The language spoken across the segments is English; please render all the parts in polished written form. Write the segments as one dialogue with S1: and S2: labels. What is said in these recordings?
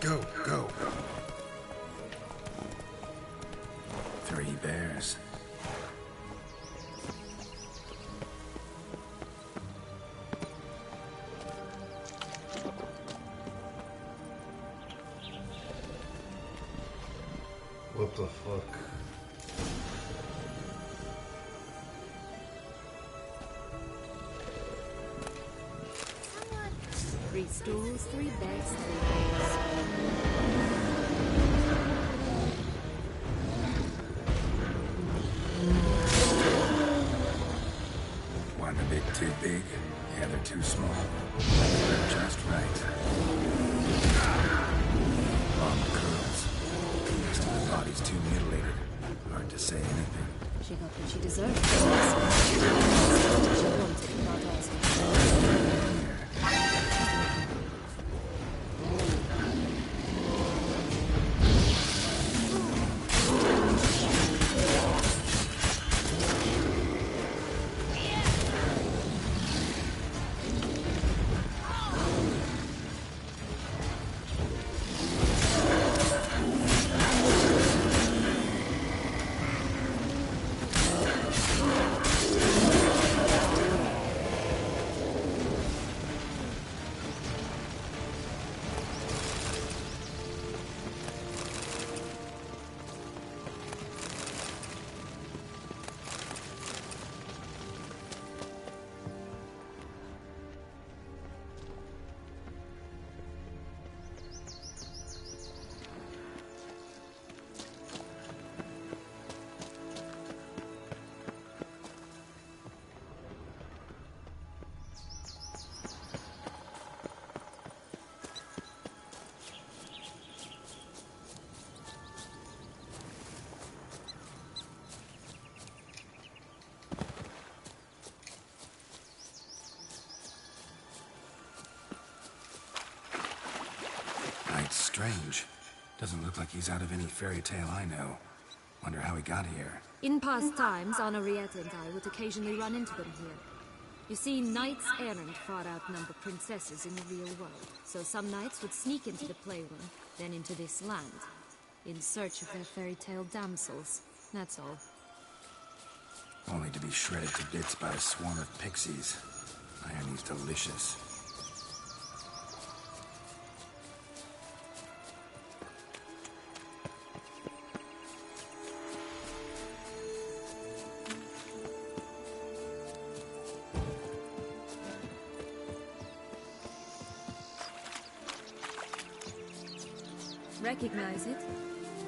S1: Go, go. 3 bears.
S2: What the fuck?
S3: Three stools, 3 beds, 3 beds.
S1: One a bit too big, the other too small. Just right. Long curls. The rest of the body's too mutilated. Hard to say anything.
S3: She got what she deserved. She wanted without asking.
S1: Strange. Doesn't look like he's out of any fairy tale I know. Wonder how he got here.
S3: In past times, Henrietta and I would occasionally run into them here. You see, knights errant far outnumber princesses in the real world. So some knights would sneak into the playroom, then into this land, in search of their fairy tale damsels. That's all.
S1: Only to be shredded to bits by a swarm of pixies. Irony's delicious.
S3: Recognize it?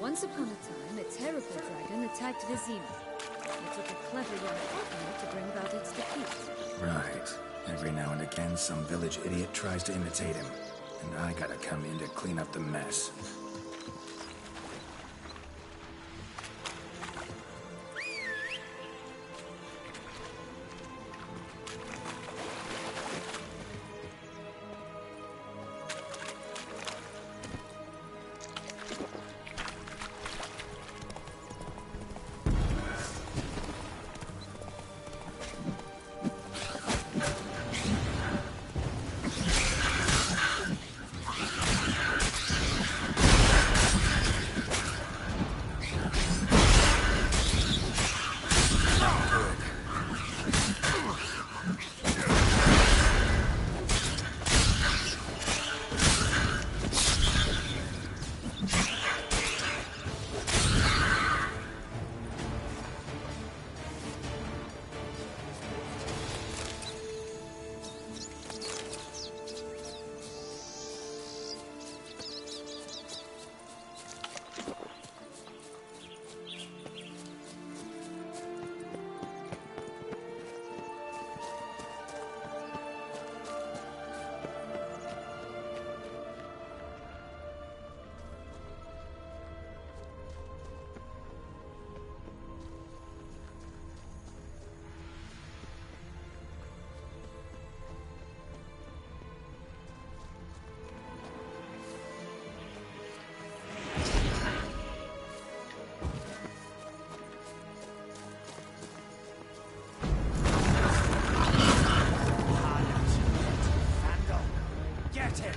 S3: Once upon a time, a terrible dragon attacked Vizima. It took a clever young partner to bring about its defeat.
S1: Right. Every now and again, some village idiot tries to imitate him. And I gotta come in to clean up the mess.
S4: Get him!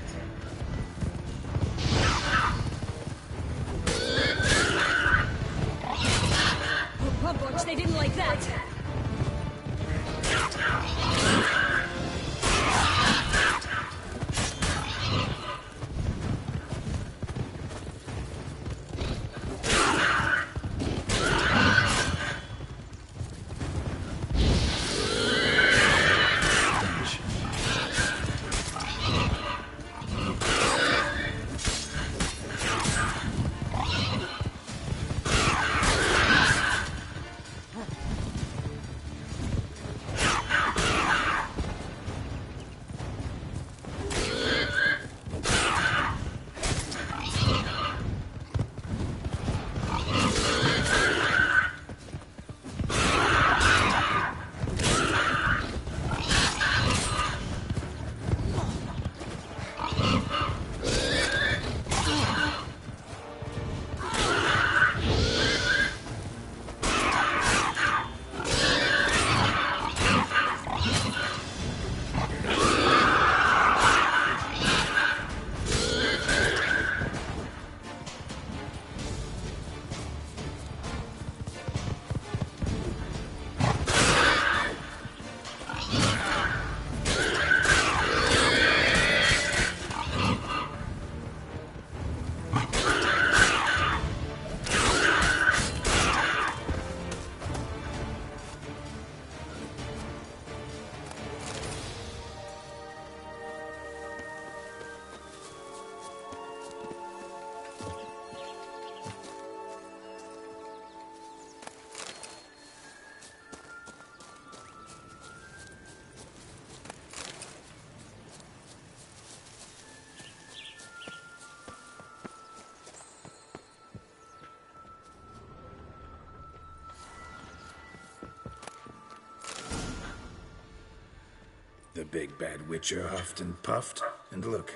S1: The big bad witcher huffed and puffed, and look,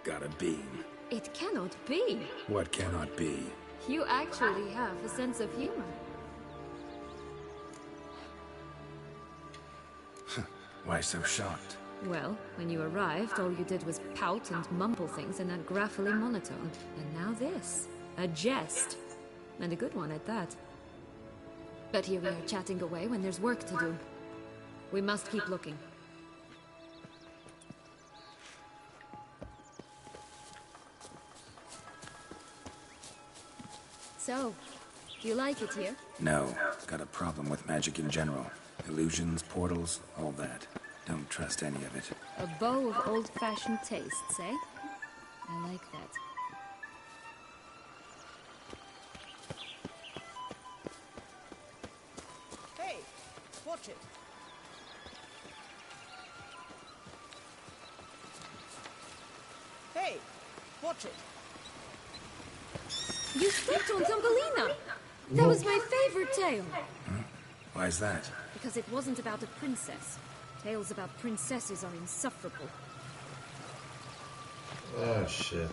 S1: got a beam.
S3: It cannot be.
S1: What cannot be?
S3: You actually have a sense of humor.
S1: Why so shocked?
S3: Well, when you arrived, all you did was pout and mumble things in that graphily monotone. And now this. A jest. And a good one at that. But here we are chatting away when there's work to do. We must keep looking. So, do you like it here?
S1: No, got a problem with magic in general. Illusions, portals, all that. Don't trust any of it.
S3: A bow of old-fashioned tastes, eh? I like that.
S4: Hey, watch it. Hey, watch it.
S3: You stepped on Thumbelina! That was my favorite tale!
S1: Why is that?
S3: Because it wasn't about a princess. Tales about princesses are insufferable.
S2: Oh shit.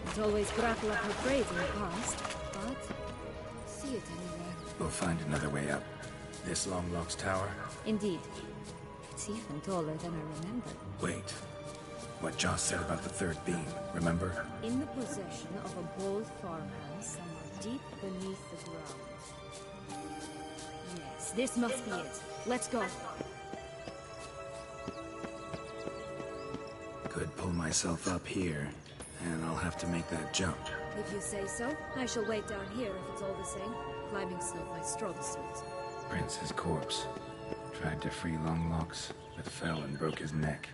S3: It always grapple up her braids in the past, but I don't see it anywhere.
S1: We'll find another way up. This Longlock's tower?
S3: Indeed. It's even taller than I remembered.
S1: Wait. What Joss said about the third beam, remember?
S3: In the possession of a bold farmhouse somewhere deep beneath the ground. Yes, this must be it. Let's go.
S1: Could pull myself up here, and I'll have to make that jump.
S3: If you say so, I shall wait down here if it's all the same. Climbing's not my strong suit.
S1: Prince's corpse. Tried to free Longlocks, but fell and broke his neck.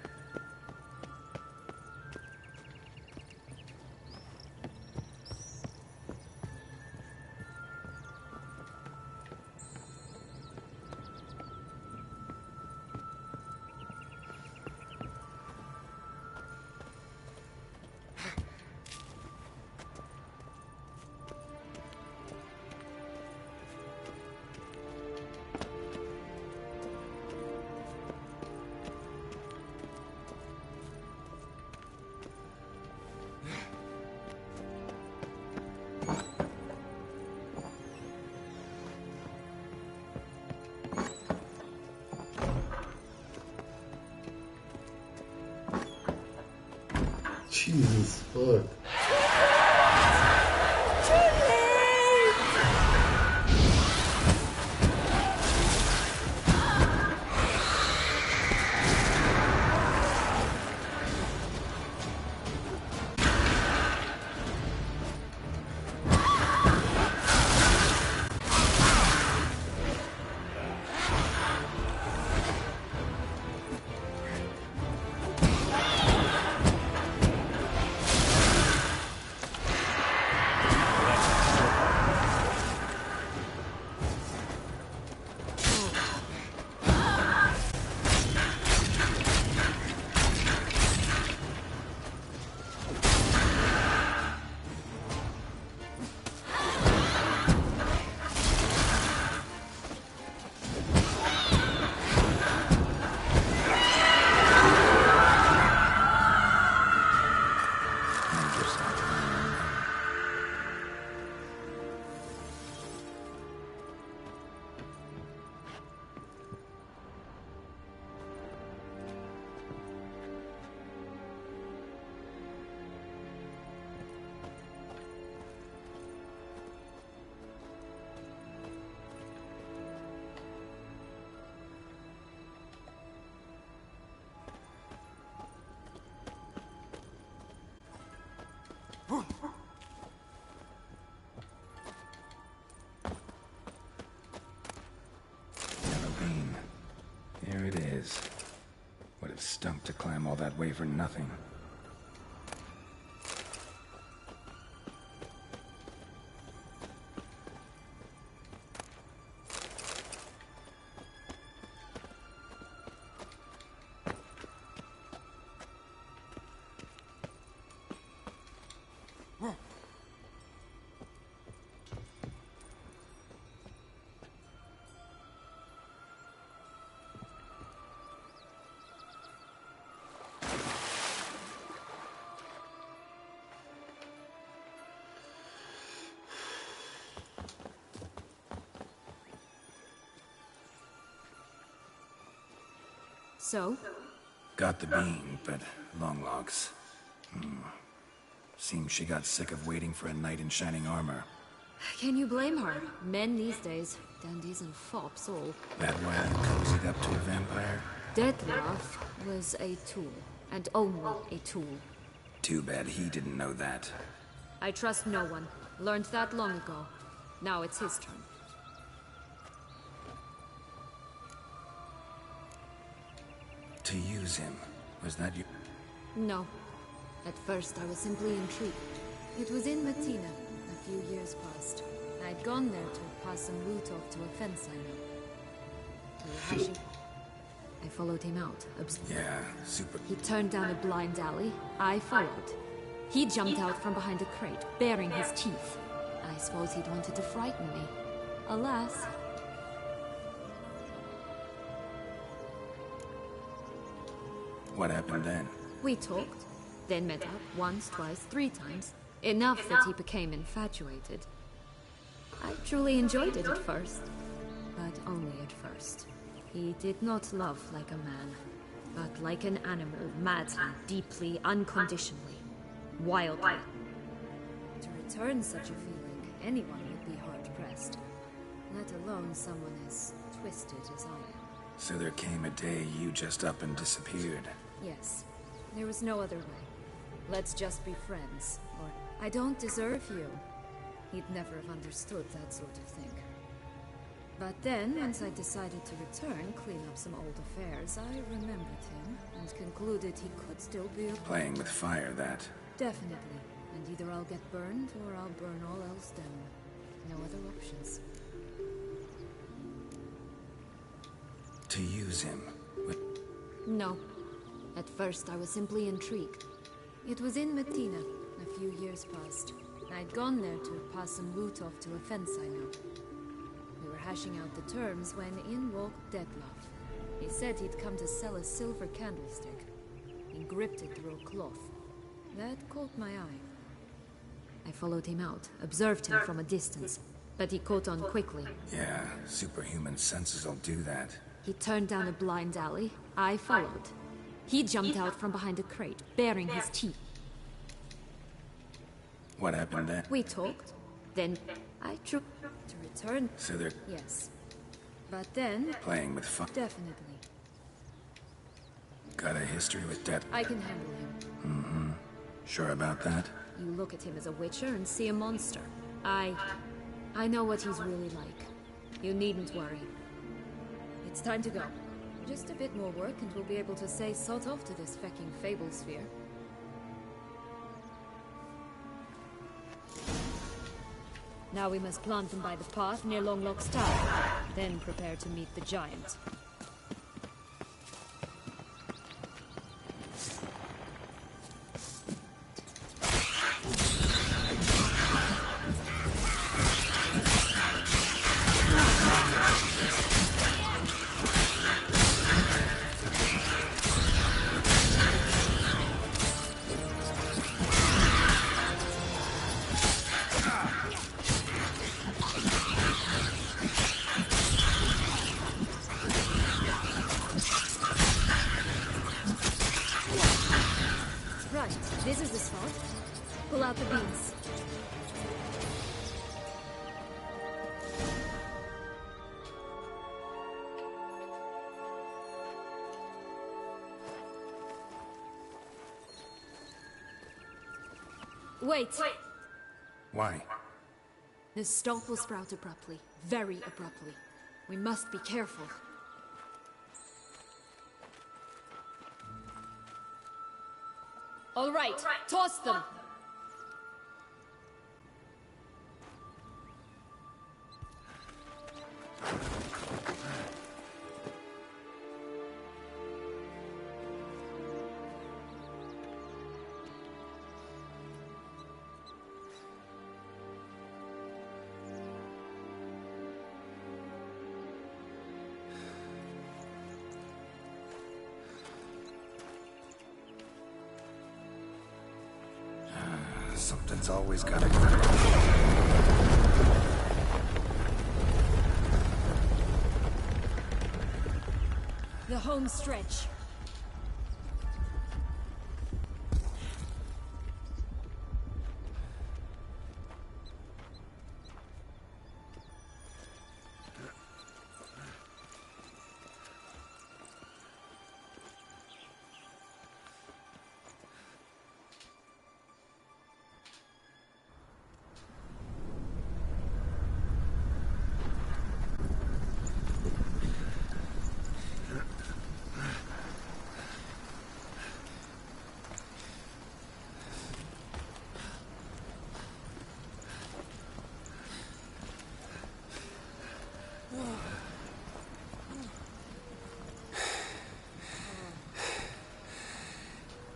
S2: Jesus fuck.
S1: Yellow bean. Here it is. Would have stunk to climb all that way for nothing.
S3: So?
S1: Got the bean, but long logs. Seems she got sick of waiting for a knight in shining armor.
S3: Can you blame her? Men these days, dandies and fops all.
S1: That why you cozied up to a vampire?
S3: Deathloaf was a tool, and only a tool.
S1: Too bad he didn't know that.
S3: I trust no one. Learned that long ago. Now it's his turn.
S1: To use him, was that you?
S3: No. At first I was simply intrigued. It was in Matina, a few years past. I'd gone there to pass some loot off to a fence I know. We were hashing. I followed him out.
S1: Yeah, super.
S3: He turned down a blind alley. I followed. He jumped out from behind a crate, baring his teeth. I suppose he'd wanted to frighten me. Alas.
S1: What happened then?
S3: We talked, then met up once, twice, 3 times. Enough that he became infatuated. I truly enjoyed it at first, but only at first. He did not love like a man, but like an animal, madly, deeply, unconditionally, wildly. To return such a feeling, anyone would be hard-pressed, let alone someone as twisted as I am.
S1: So there came a day you just up and disappeared.
S3: Yes, there was no other way. Let's just be friends, or I don't deserve you. He'd never have understood that sort of thing. But then, once I decided to return, clean up some old affairs, I remembered him and concluded he could still be a...
S1: Playing with fire, that.
S3: Definitely. And either I'll get burned, or I'll burn all else down. No other options.
S1: To use him.
S3: No. At first, I was simply intrigued. It was in Matina, a few years past. I'd gone there to pass some loot off to a fence I know. We were hashing out the terms when in walked Deathloaf. He said he'd come to sell a silver candlestick. He gripped it through a cloth. That caught my eye. I followed him out, observed him from a distance, but he caught on quickly.
S1: Yeah, superhuman senses will do that.
S3: He turned down a blind alley. I followed. He jumped out from behind a crate, baring his teeth.
S1: What happened then?
S3: We talked. Then I tried to return.
S1: So they're
S3: Yes. But then...
S1: playing with fire.
S3: Definitely.
S1: Got a history with death.
S3: I can handle him.
S1: Sure about that?
S3: You look at him as a witcher and see a monster. I know what he's really like. You needn't worry. It's time to go. Just a bit more work and we'll be able to say sod off to this fecking fable sphere. Now we must plant them by the path near Longlock's tower, then prepare to meet the giant. Right, this is the spot. Pull out the beans. Wait!
S1: Why?
S3: The stalk will sprout abruptly. Very abruptly. We must be careful. All right, toss them!
S1: Something's always gotta go.
S3: The home stretch.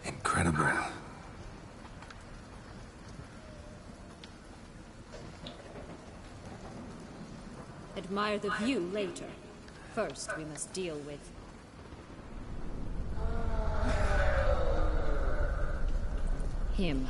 S1: Incredible.
S3: Admire the view later. First, we must deal with... him.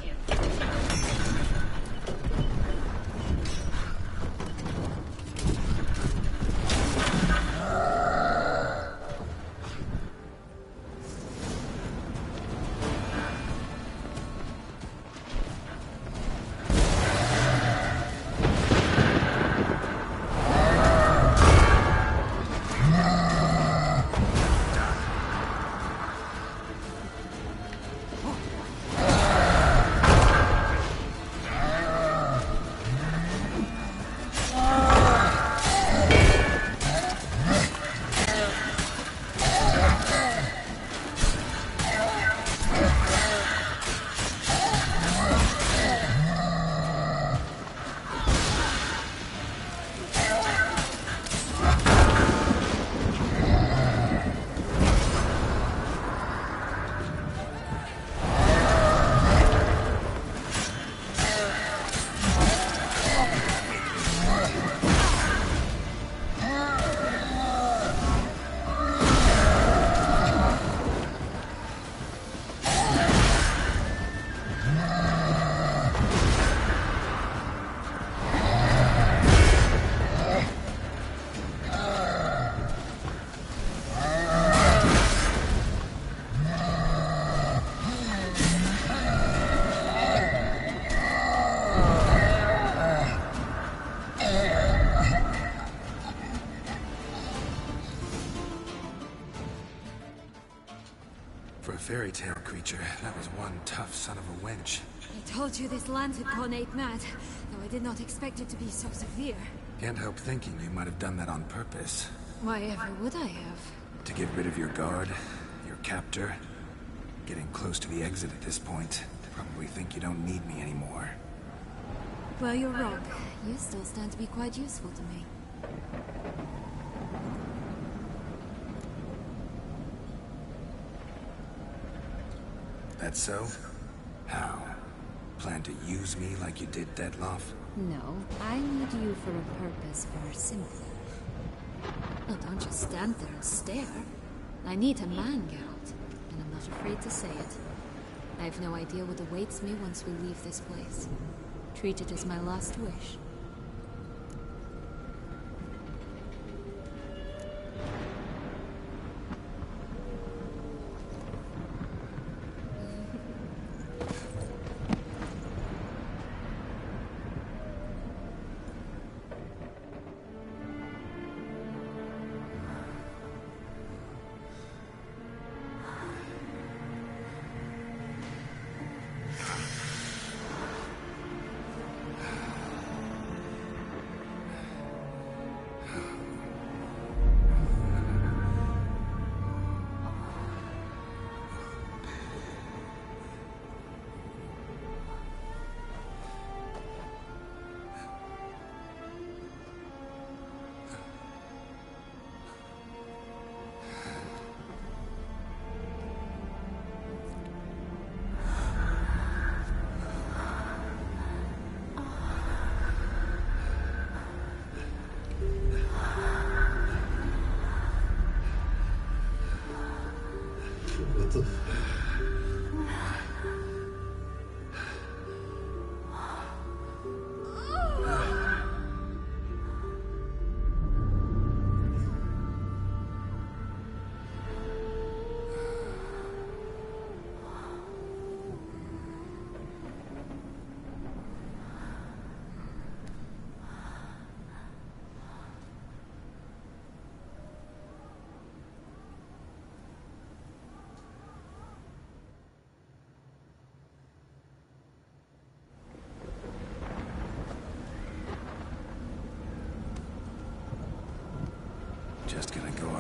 S1: For a fairy tale creature, that was one tough son of a wench.
S3: I told you this land had gone ape mad, though I did not expect it to be so severe.
S1: Can't help thinking you might have done that on purpose.
S3: Why ever would I have?
S1: To get rid of your guard, your captor. Getting close to the exit at this point. Probably think you don't need me anymore.
S3: Well, you're wrong. You still stand to be quite useful to me.
S1: That so? How? Plan to use me like you did Detloff?
S3: No, I need you for a purpose far simpler. Oh, don't just stand there and stare. I need a man, Geralt, and I'm not afraid to say it. I have no idea what awaits me once we leave this place. Treat it as my last wish.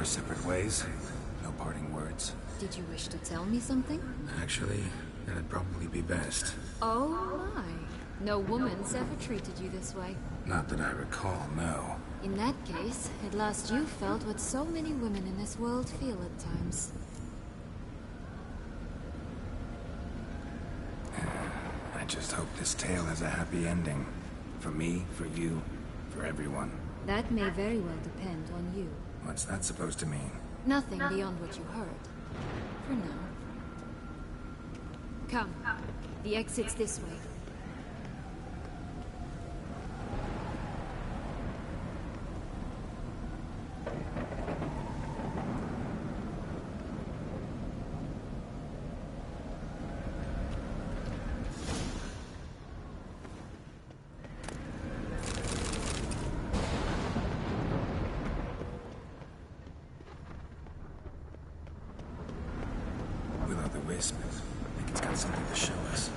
S1: our separate ways. No parting words.
S3: Did you wish to tell me something?
S1: Actually, that'd probably be best.
S3: Oh my. No woman's ever treated you this way.
S1: Not that I recall, no.
S3: In that case, at last you felt what so many women in this world feel at times.
S1: I just hope this tale has a happy ending. For me, for you, for everyone.
S3: That may very well depend on you.
S1: What's that supposed to mean?
S3: Nothing beyond what you heard. For now. Come. The exit's this way.
S1: Wisp. I think it's got something to show us.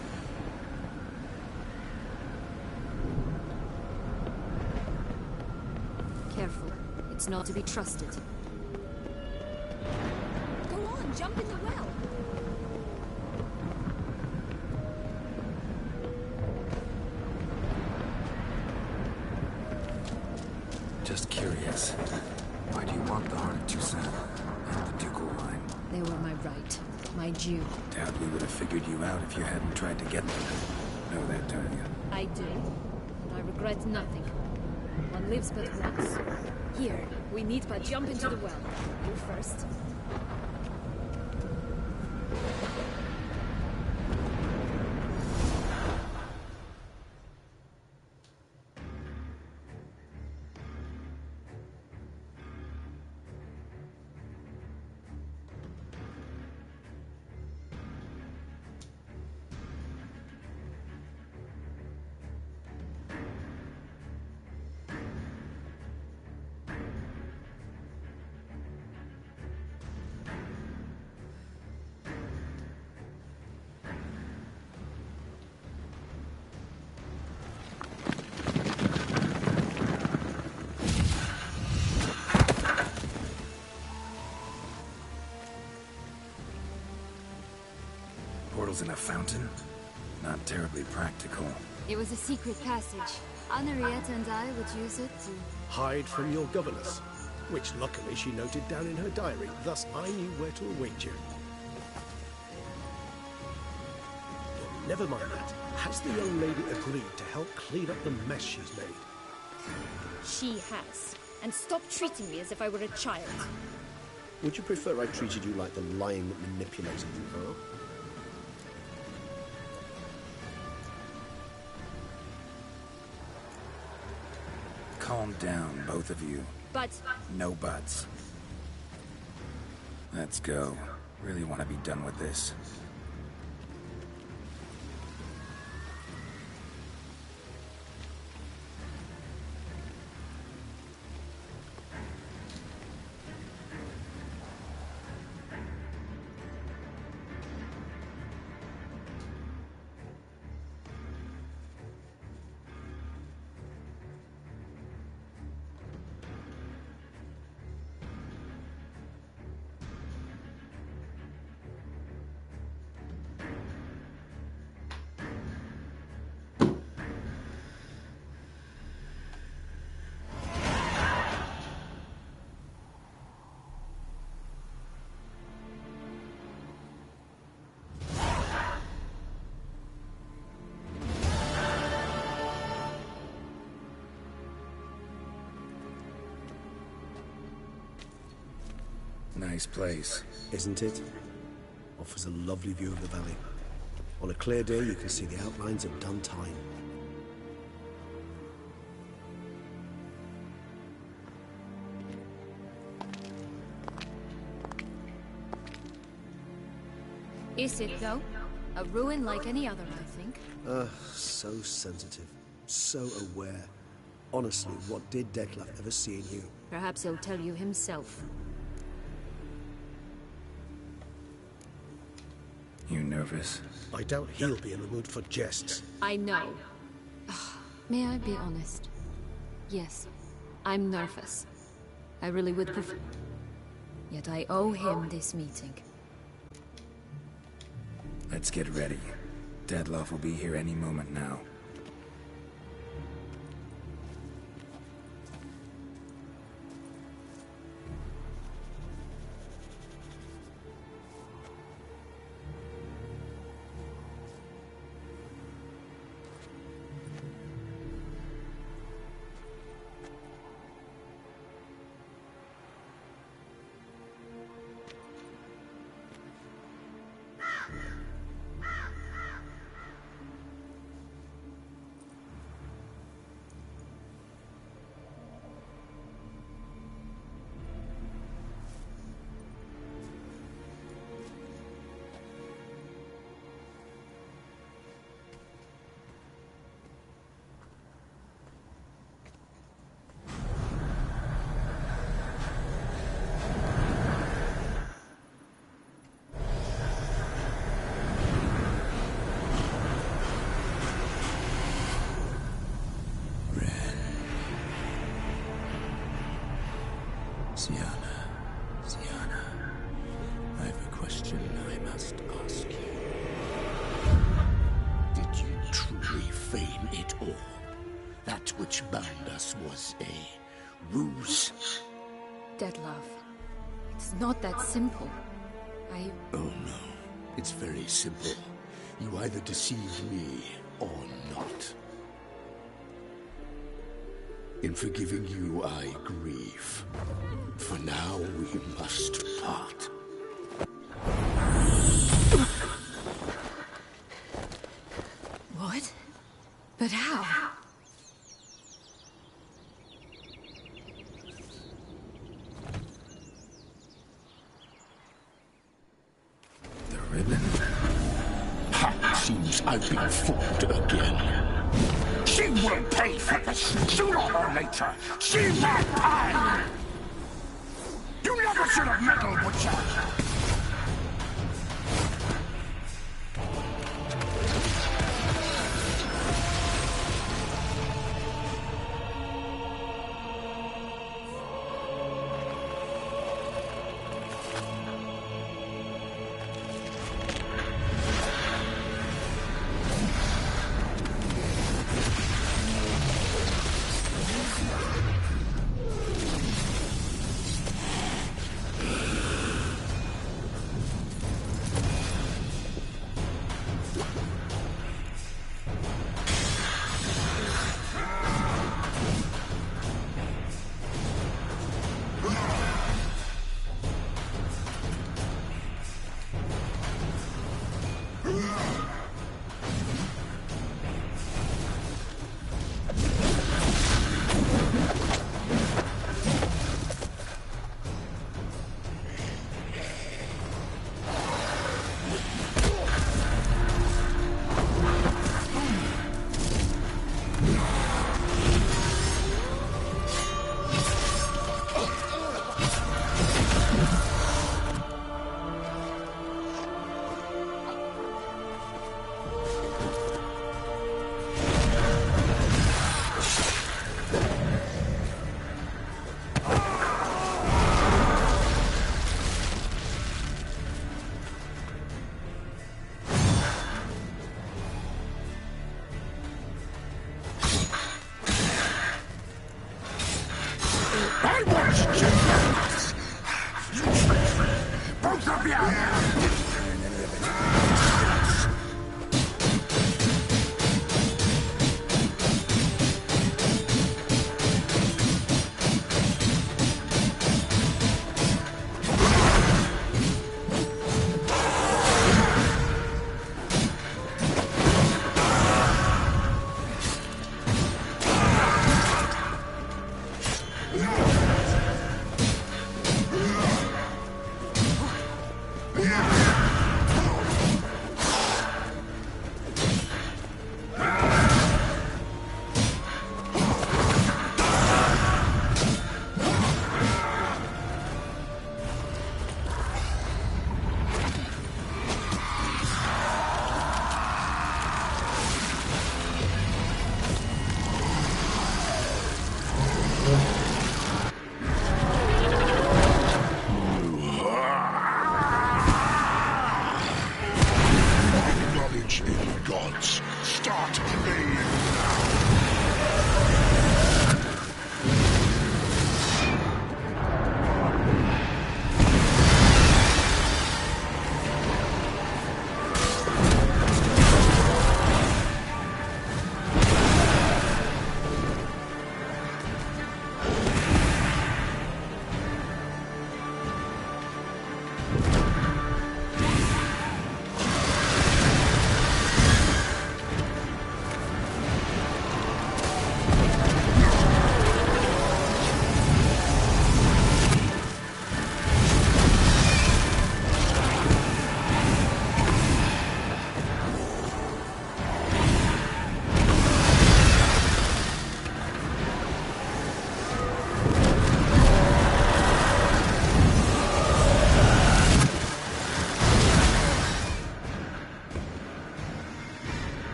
S3: Careful. It's not to be trusted. Go on, jump in the well.
S1: Just curious. Why do you want the Heart of Toussaint and the Ducal line?
S3: They were my right. My due.
S1: Doubt we would have figured you out if you hadn't tried to get them. Know that, don't you?
S3: I do. And I regret nothing. One lives but once. Here, we need but jump into the well. You first.
S1: Portals in a fountain? Not terribly practical.
S3: It was a secret passage. Henriette and I would use it to...
S5: Hide from your governess, which luckily she noted down in her diary, thus I knew where to await you. Never mind that. Has the young lady agreed to help clean up the mess she's made?
S3: She has. And stop treating me as if I were a child.
S5: Would you prefer I treated you like the lion that manipulated you, huh?
S1: Calm down, both of you.
S3: But...
S1: No buts. Let's go. Really want to be done with this. Nice place.
S5: Isn't it? Offers a lovely view of the valley. On a clear day, you can see the outlines of done time.
S3: Is it, though? A ruin like any other, I think.
S5: So sensitive. So aware. Honestly, what did Detlef ever see in you?
S3: Perhaps he'll tell you himself.
S1: You nervous?
S5: I doubt he'll be in the mood for jests.
S3: I know. May I be honest? Yes, I'm nervous. I really would prefer... Yet I owe him this meeting.
S1: Let's get ready. Deadloff will be here any moment now. Sienna, I have a question I must ask you.
S6: Did you truly feign it all? That which bound us was a ruse?
S3: Deadlove, it's not that simple.
S6: Oh no, it's very simple. You either deceived me or not. In forgiving you, I grieve. For now, we must part.
S3: What? But how?
S1: The ribbon?
S6: Ha! Seems I've been fooled again. She will pay for this, sooner or later. She will pay! You never should have meddled with her!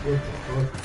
S2: What the fuck?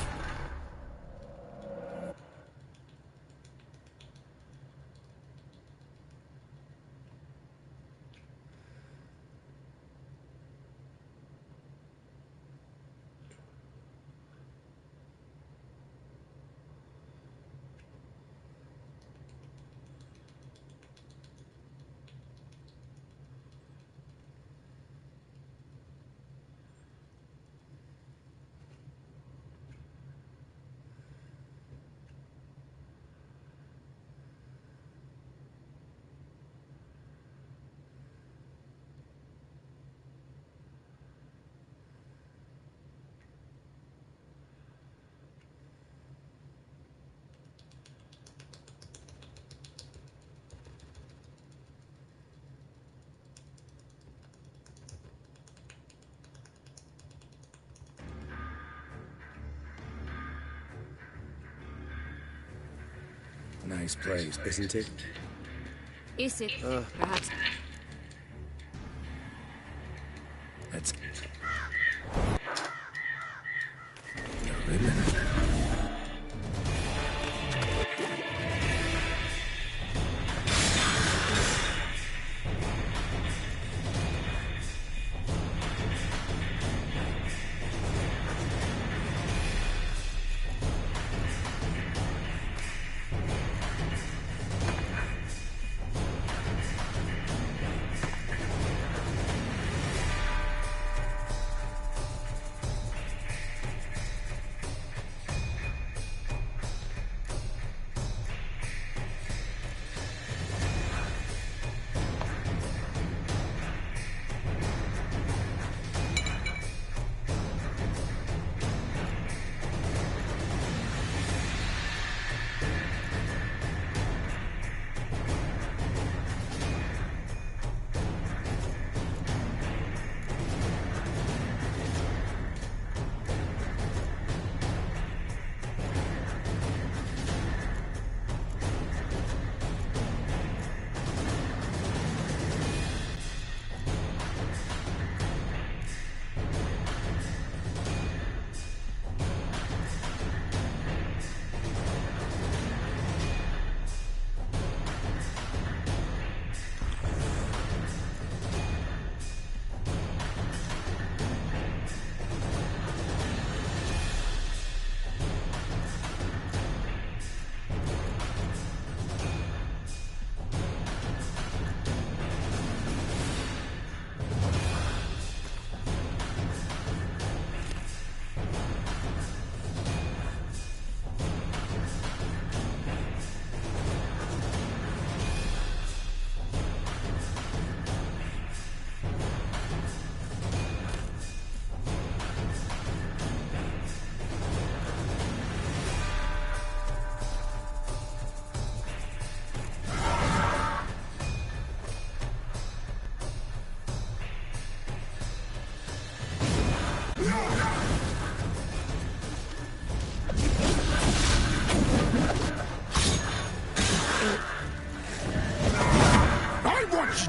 S1: Nice place,
S5: Isn't it?
S3: Is it? Perhaps.
S1: Let's... The ribbon.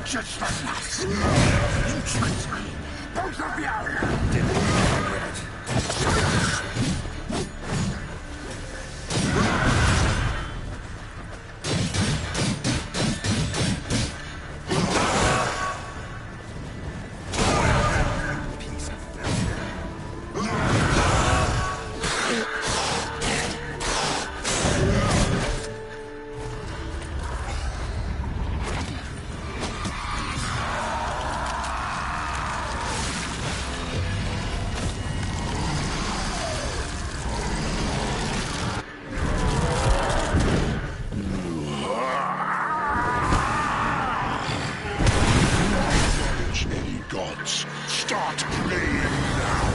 S6: Just the last. You tricked me. Both of you.
S1: Didn't regret it. Piece of failure.
S6: Any gods, start playing now.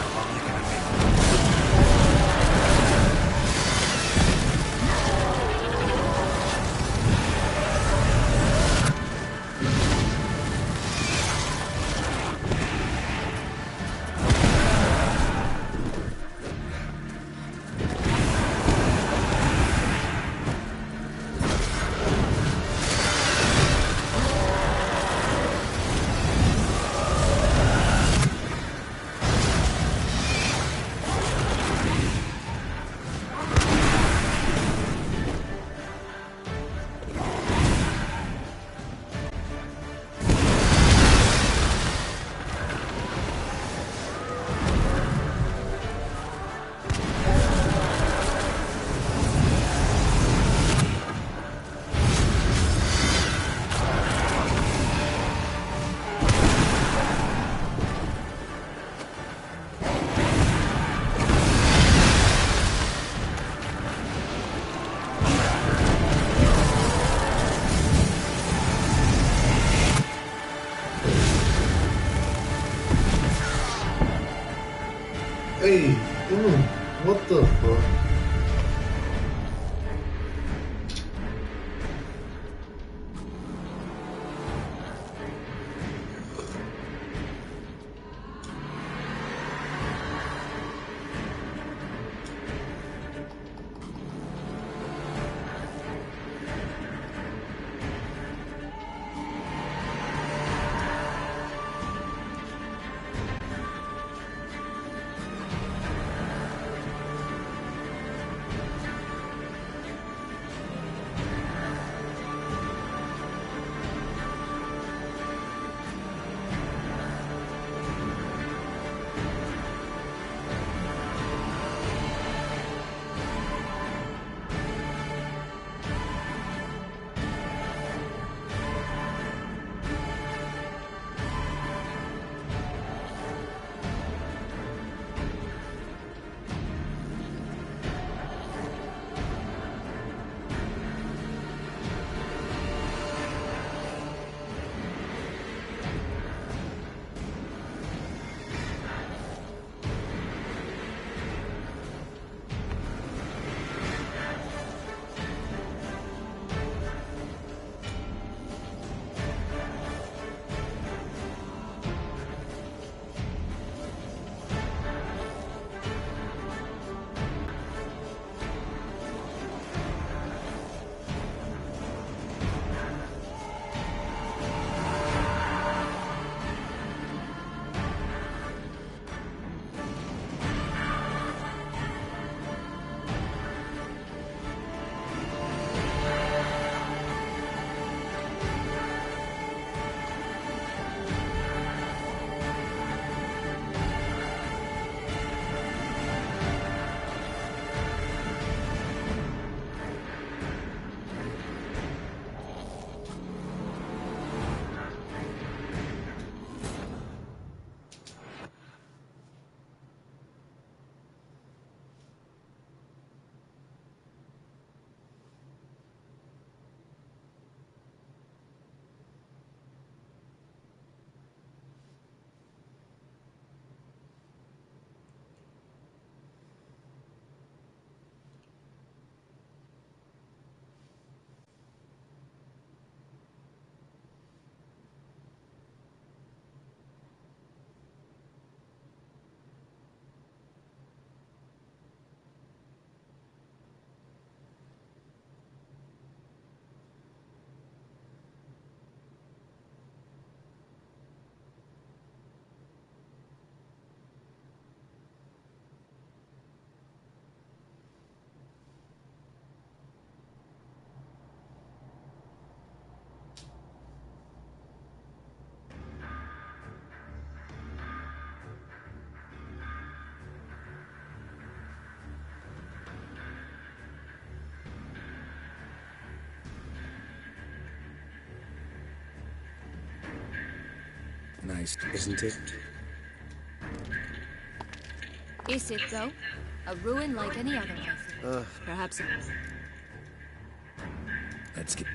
S1: How long you gonna make
S2: Hey, what the fuck?
S1: Nice,
S5: Isn't it?
S3: Is it, though? A ruin like any other, I think. Perhaps it...
S1: let's get...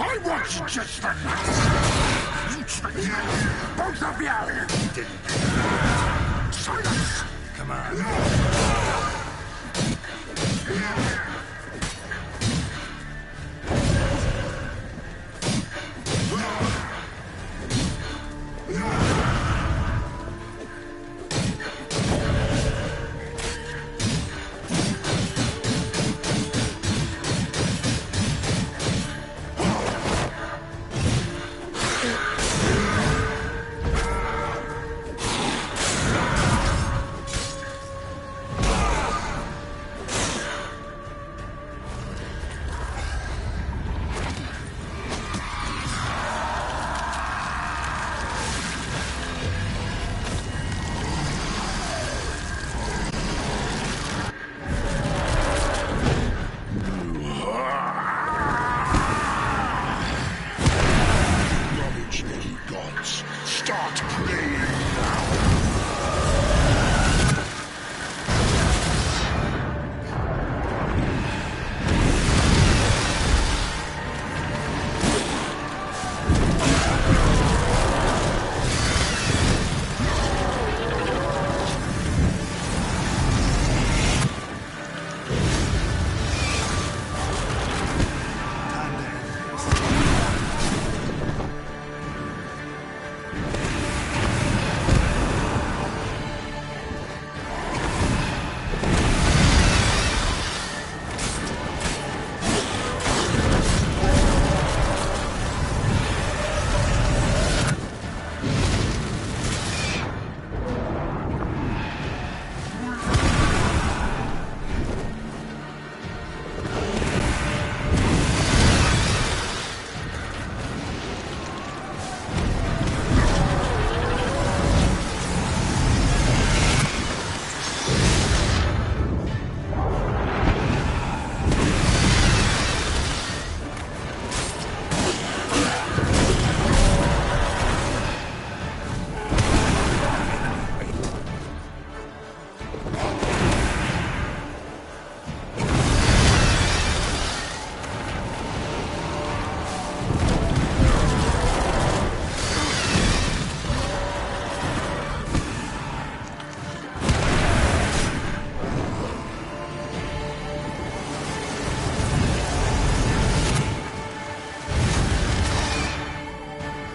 S6: I want you just for nice. You both of you! didn't. Silence!
S1: Come on.
S6: Knowledge, ye gods, start praying now!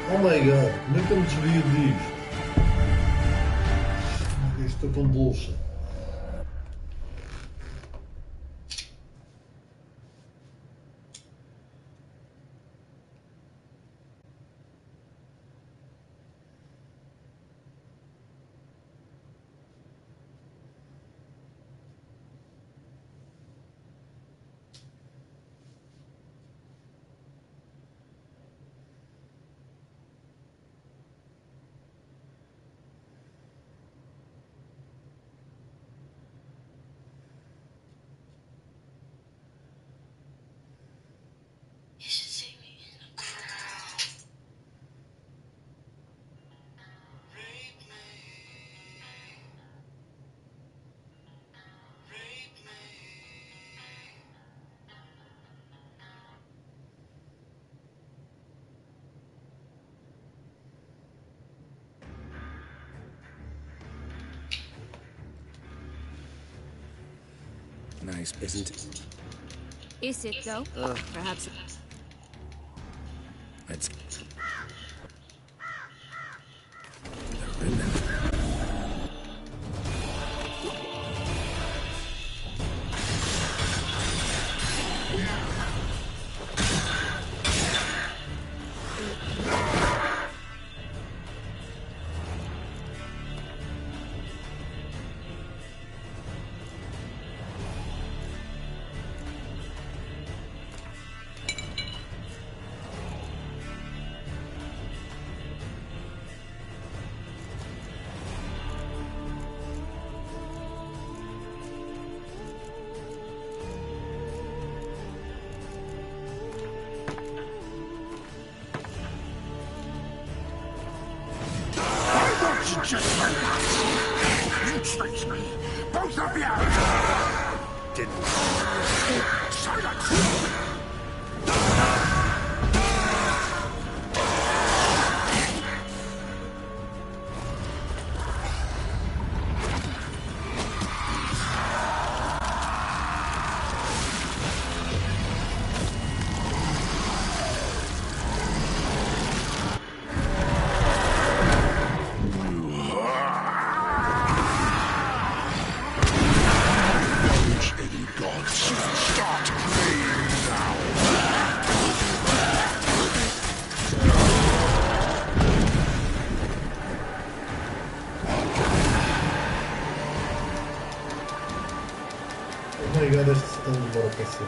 S2: Oh my god, como é que eu me desvio disto? Estou com bolsa.
S7: You should see me in a crowd. Rape me. Rape me.
S1: Nice, isn't it?
S3: Is it, though? Perhaps...
S1: Let's...
S6: Just relax. You tricked me. Both of you!
S1: Didn't...
S6: Silence!
S2: obrigado a este sistema de embarcação.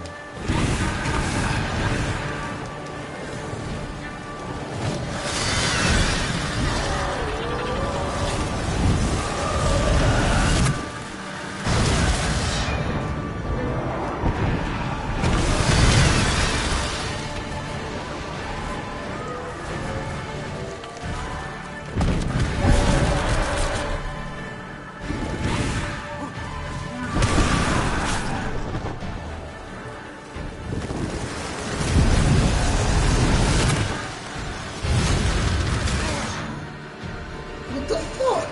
S2: What the fuck?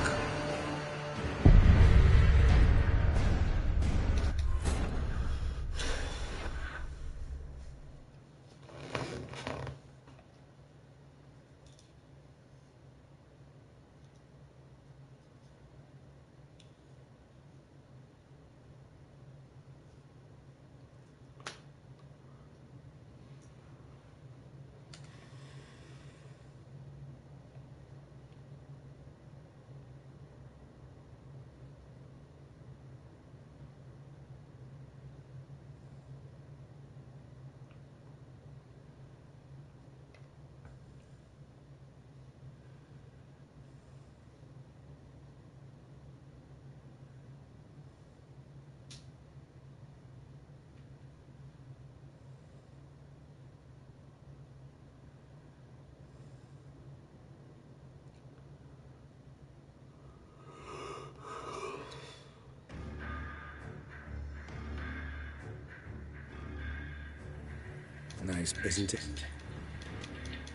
S1: Nice,
S5: Isn't it?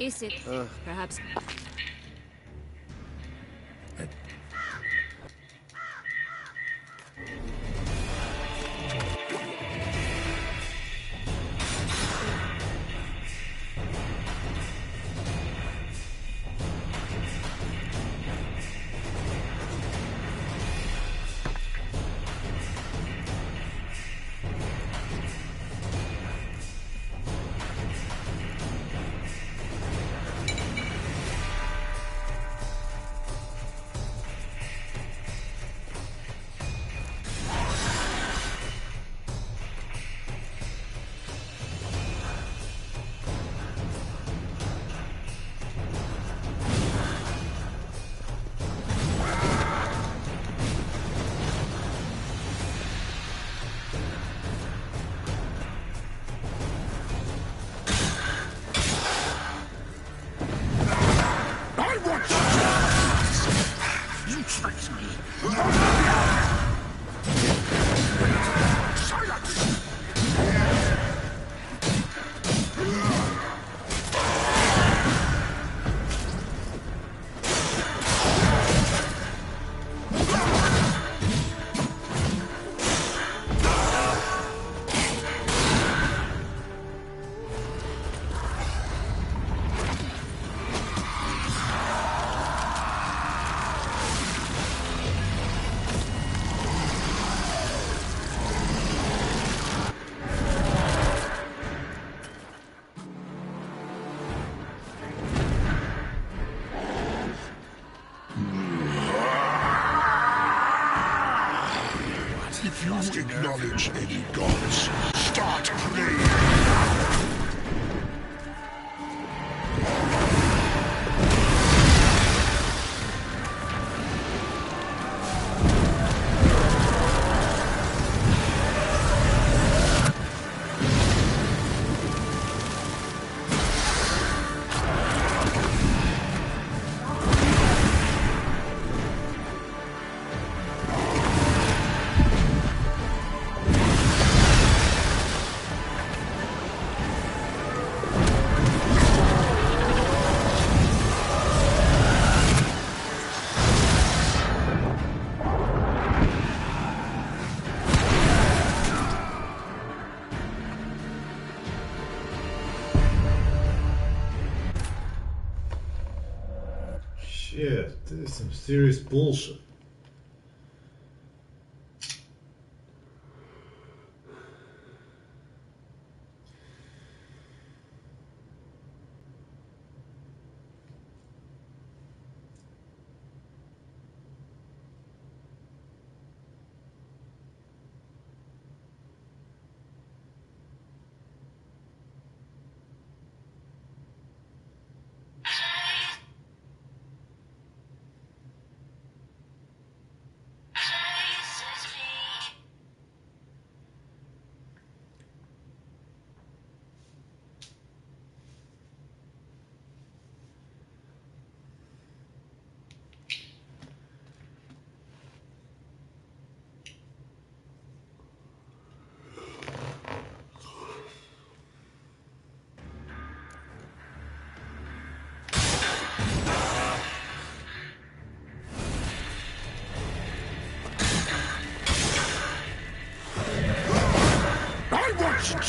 S3: Is it? Perhaps.
S6: I want you tricked me. Silence! If you acknowledge any gods, start praying.
S2: Shit, this is some serious bullshit.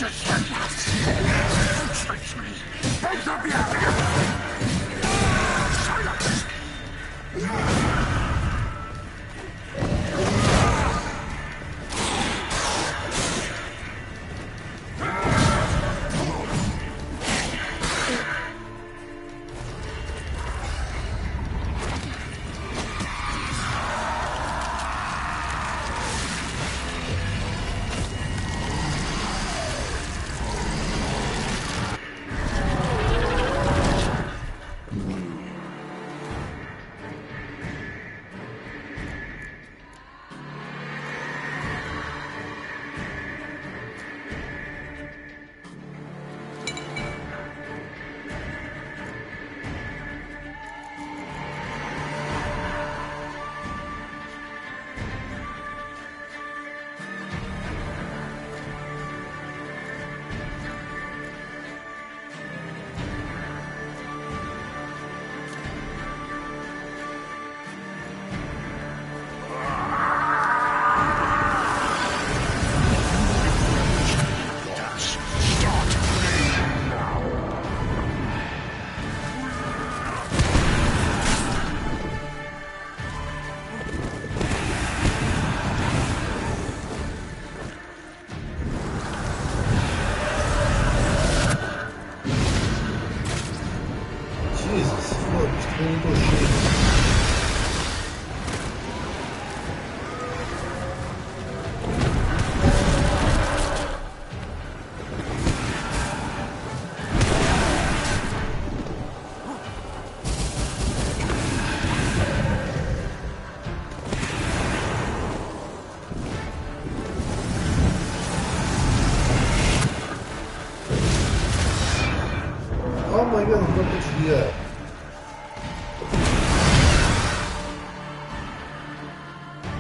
S6: Magician! Face me! Both of you! Silence!
S2: Jesus, foda-se, tô muito cheio. Oh my god, não dá pra desviar.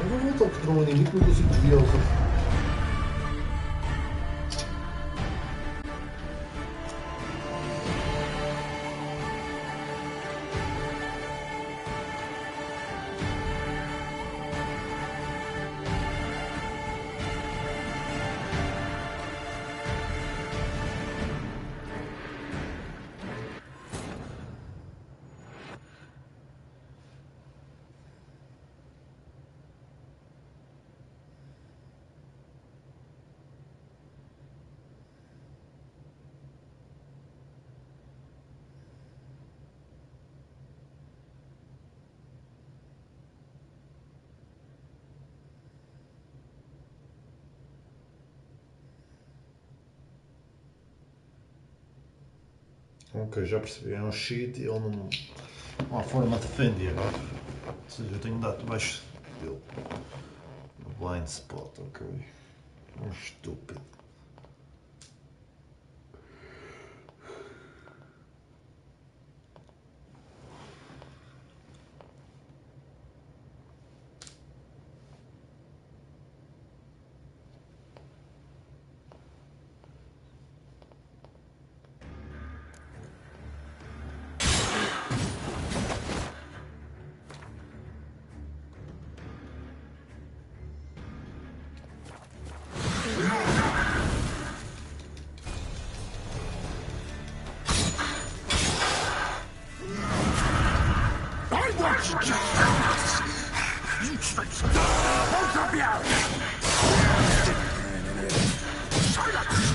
S2: Eu vou voltar contra um inimigo que não consigo desviar o cara. Ok, já percebi, é um cheat e ele não há forma de defender. Ou seja, eu tenho de dar debaixo dele. No blind spot, ok. Um estúpido.
S6: I want you to you face me! Both of you! Silence!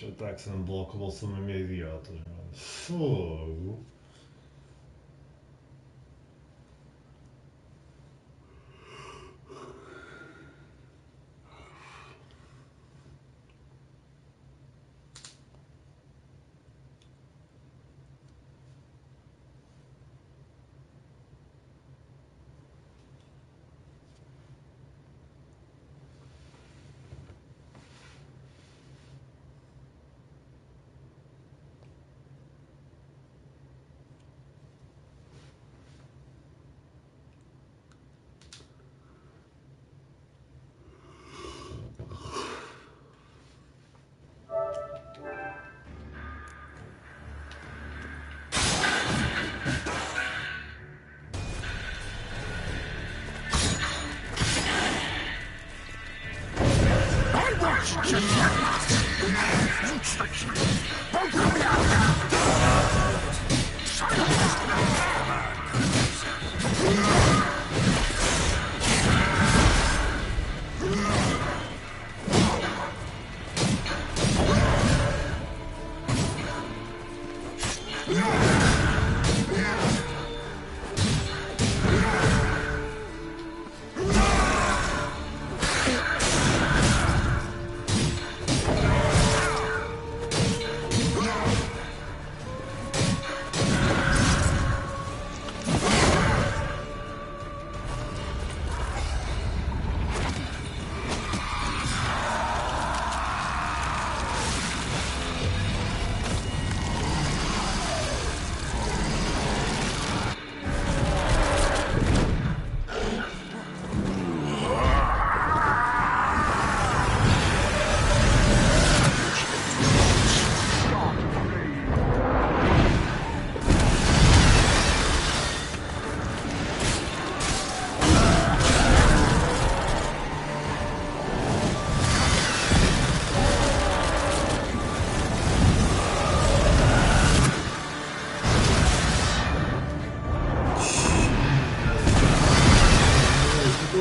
S2: ataques unblockable são mesmo idiotas, mano. Fogo.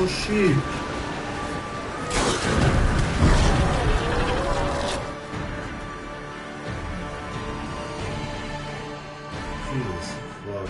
S2: Oxi! Jesus fuck.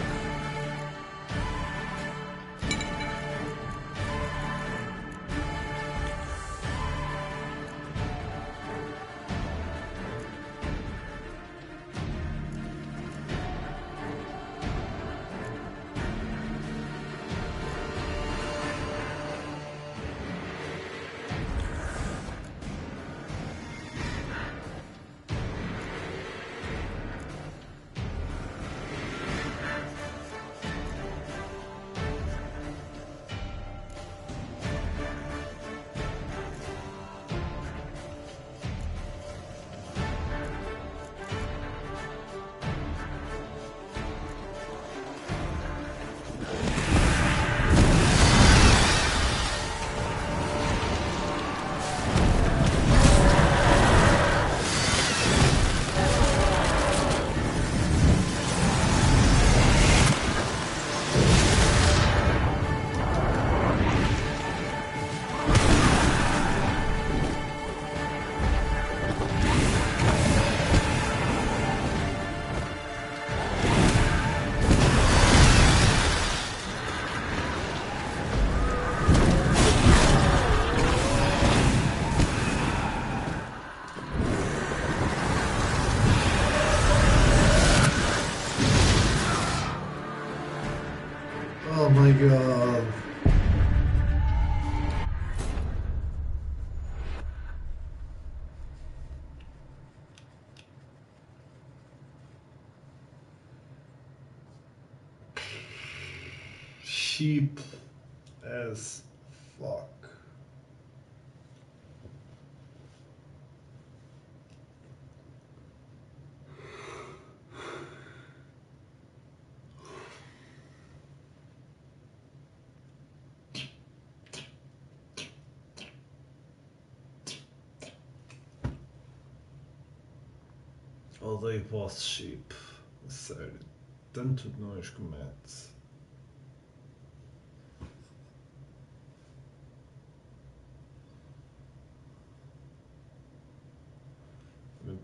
S2: Oh my god. Cheap as fuck. Odeio boss sheep. Sério. Tanto de nós comete.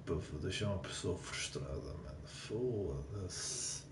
S2: Para vou deixar uma pessoa frustrada, mano. Foda-se.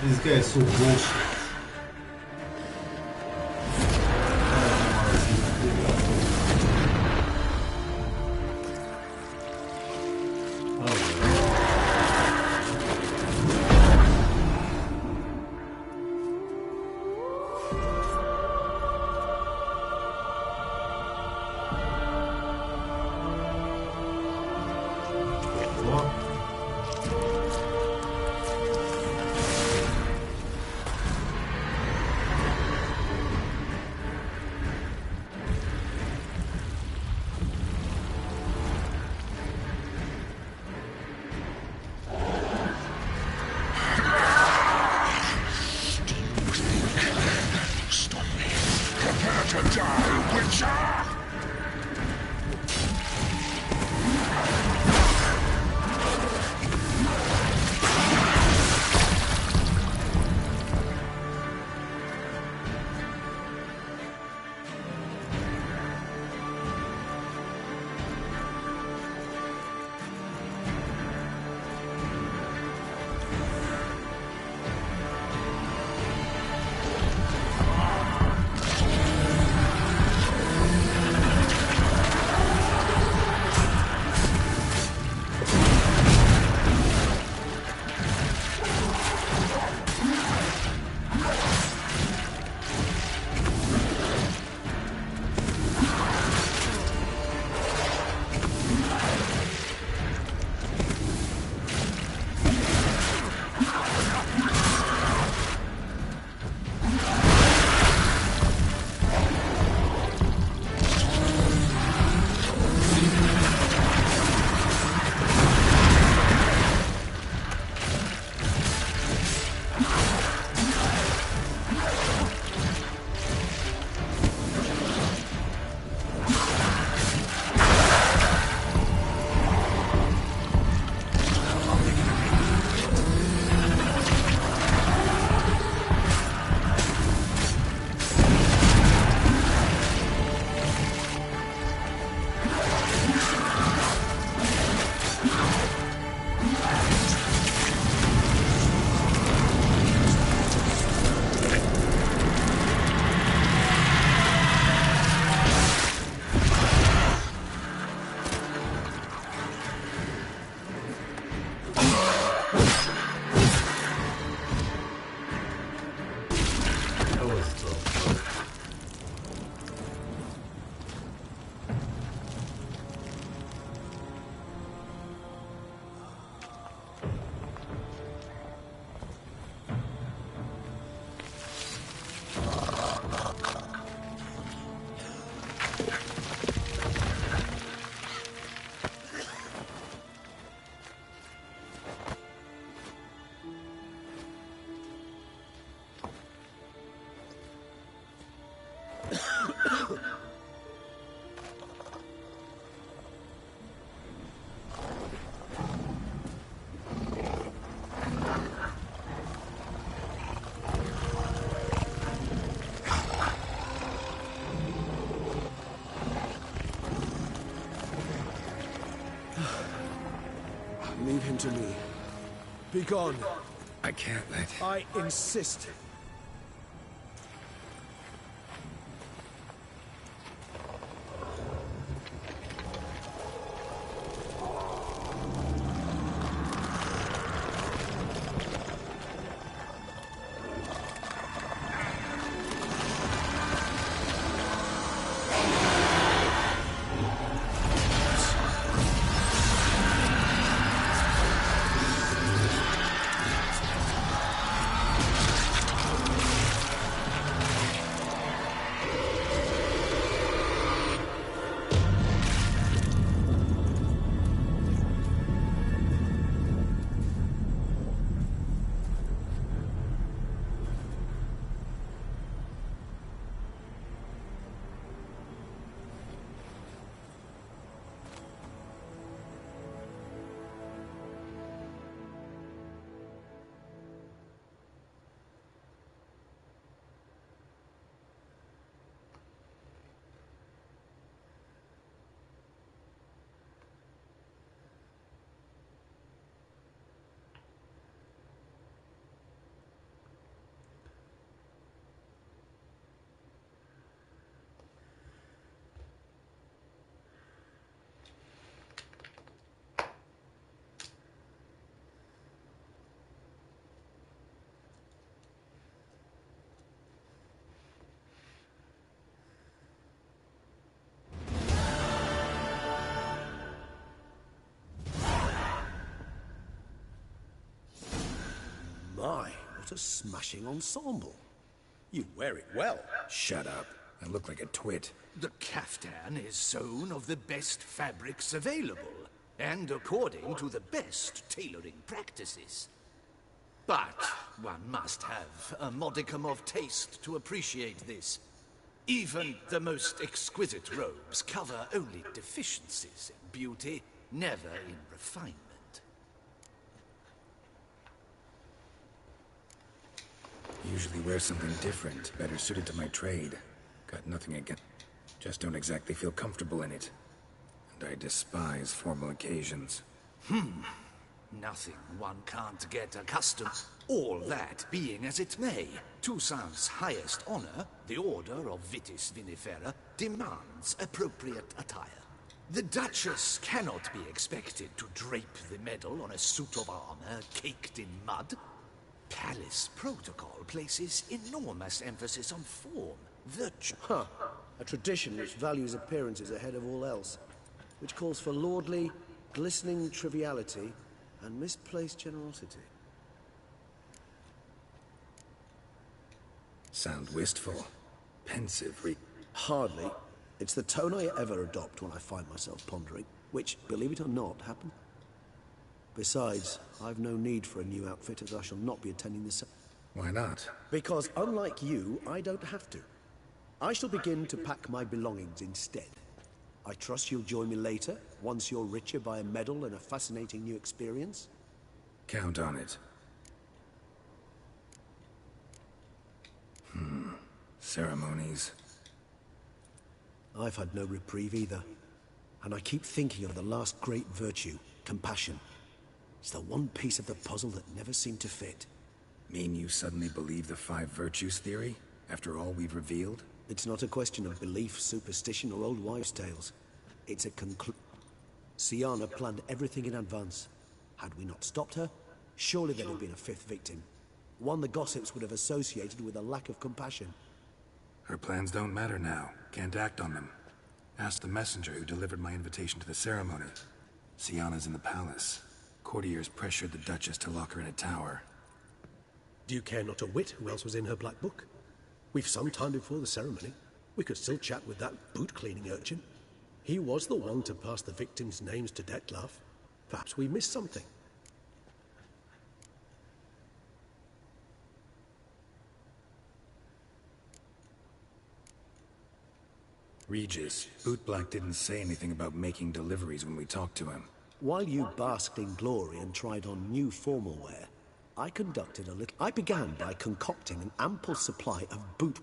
S2: These guys so bullshit.
S5: Leave him to me. Be gone.
S1: I can't let...
S5: I insist. a smashing ensemble. You wear it well.
S1: Shut up. I look like a twit.
S8: The caftan is sewn of the best fabrics available, and according to the best tailoring practices. But one must have a modicum of taste to appreciate this. Even the most exquisite robes cover only deficiencies in beauty, never in refinement.
S1: Usually wear something different, better suited to my trade. Got nothing against. Just don't exactly feel comfortable in it. And I despise formal occasions.
S8: Nothing one can't get accustomed. All that being as it may, Toussaint's highest honor, the Order of Vitis Vinifera, demands appropriate attire. The Duchess cannot be expected to drape the medal on a suit of armor caked in mud. Palace protocol places enormous emphasis on form, virtue.
S5: A tradition which values appearances ahead of all else, which calls for lordly, glistening triviality and misplaced generosity.
S1: Sound wistful. Pensive.
S5: Hardly. It's the tone I ever adopt when I find myself pondering, which, believe it or not, happen. Besides, I've no need for a new outfit, as I shall not be attending this.
S1: Why not?
S5: Because, unlike you, I don't have to. I shall begin to pack my belongings instead. I trust you'll join me later, once you're richer by a medal and a fascinating new experience?
S1: Count on it. Ceremonies.
S5: I've had no reprieve either. And I keep thinking of the last great virtue, compassion. It's the one piece of the puzzle that never seemed to fit.
S1: Mean you suddenly believe the 5 virtues theory, after all we've revealed?
S5: It's not a question of belief, superstition, or old wives' tales. It's a Siana planned everything in advance. Had we not stopped her, surely there'd have been a 5th victim. One the gossips would have associated with a lack of compassion.
S1: Her plans don't matter now. Can't act on them. Ask the messenger who delivered my invitation to the ceremony. Siana's in the palace. Courtiers pressured the Duchess to lock her in a tower.
S5: Do you care not a whit who else was in her black book? We've some time before the ceremony. We could still chat with that boot-cleaning urchin. He was the one to pass the victims' names to Detlef. Perhaps we missed something.
S1: Regis, Bootblack didn't say anything about making deliveries when we talked to him.
S5: While you basked in glory and tried on new formal wear, I began by concocting an ample supply of boot.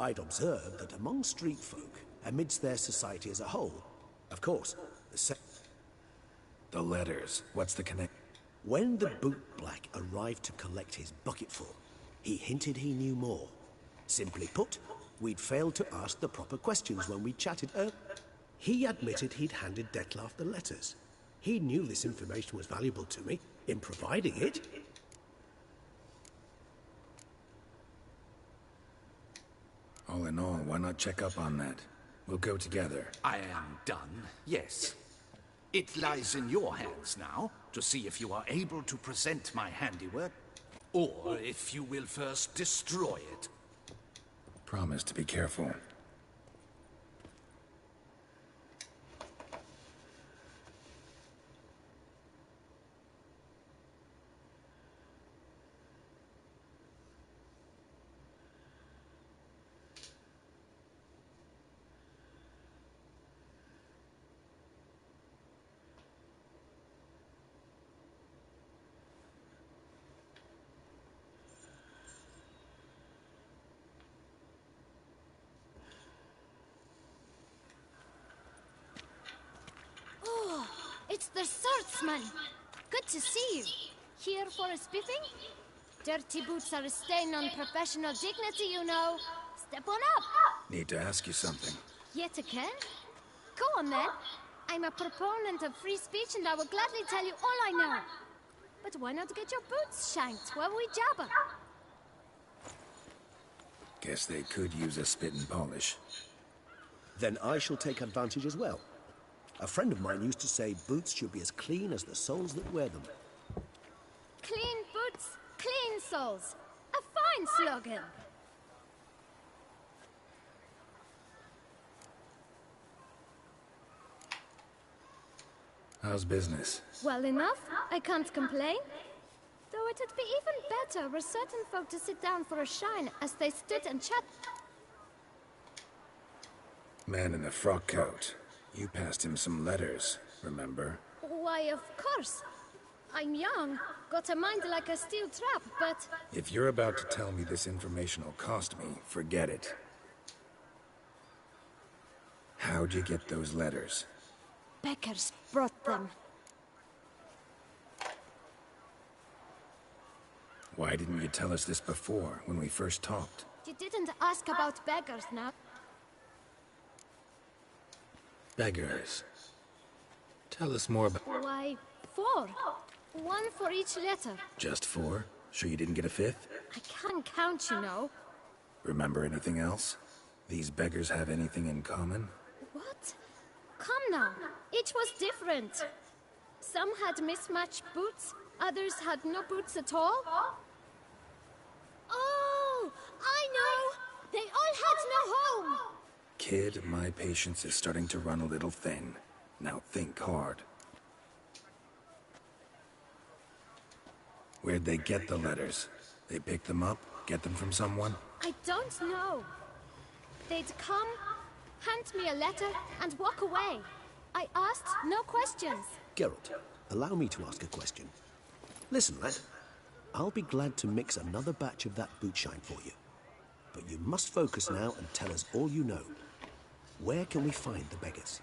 S5: I'd observed that among street folk, amidst their society as a whole, of course,
S1: The letters. What's the connect?
S5: when the bootblack arrived to collect his bucketful, he hinted he knew more. Simply put, we'd failed to ask the proper questions when we chatted. He admitted he'd handed Detlef the letters. He knew this information was valuable to me in providing it.
S1: All in all, why not check up on that? We'll go together.
S8: I am done, yes. It lies in your hands now to see if you are able to present my handiwork, or if you will first destroy it.
S1: Promise to be careful.
S3: It's the swordsman! Good to see you. Here for a spiffing? Dirty boots are a stain on professional dignity, you know. Step on up!
S1: Need to ask you something.
S3: Yet again? Go on then. I'm a proponent of free speech and I will gladly tell you all I know. But why not get your boots shanked while we jabber?
S1: Guess they could use a spit and polish.
S5: Then I shall take advantage as well. A friend of mine used to say boots should be as clean as the soles that wear them.
S3: Clean boots clean souls. A fine slogan.
S1: How's business?
S3: Well enough, I can't complain. Though it'd be even better were certain folk to sit down for a shine as they stood and chat.
S1: Man in the frock coat. You passed him some letters, remember?
S3: Why, of course. I'm young, got a mind like a steel trap, but...
S1: If you're about to tell me this information will cost me, forget it. How'd you get those letters?
S3: Beggars brought them.
S1: Why didn't you tell us this before, when we first talked?
S3: You didn't ask about beggars now.
S1: Beggars. Tell us more about...
S3: Why, 4. 1 for each letter.
S1: Just 4? Sure you didn't get a 5th?
S3: I can't count, you know.
S1: Remember anything else? These beggars have anything in common?
S3: What? Come now. Each was different. Some had mismatched boots, others had no boots at all. Oh, I know! They all had no home!
S1: Kid, my patience is starting to run a little thin. Now think hard. Where'd they get the letters? They pick them up? Get them from someone?
S3: I don't know. They'd come, hand me a letter, and walk away. I asked no questions.
S5: Geralt, allow me to ask a question. Listen, lad. I'll be glad to mix another batch of that bootshine for you. But you must focus now and tell us all you know. Where can we find the beggars?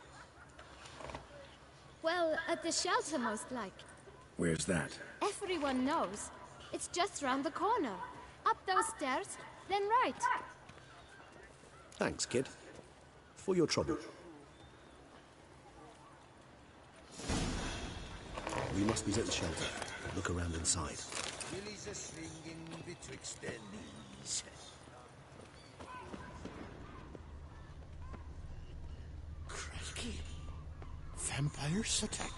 S3: Well, at the shelter, most like.
S1: Where's that?
S3: Everyone knows. It's just round the corner. Up those stairs, then right.
S5: Thanks, kid. For your trouble. We must be at the shelter. Look around inside.
S8: Willies are swinging betwixt their knees.
S6: Crikey. Vampires attack.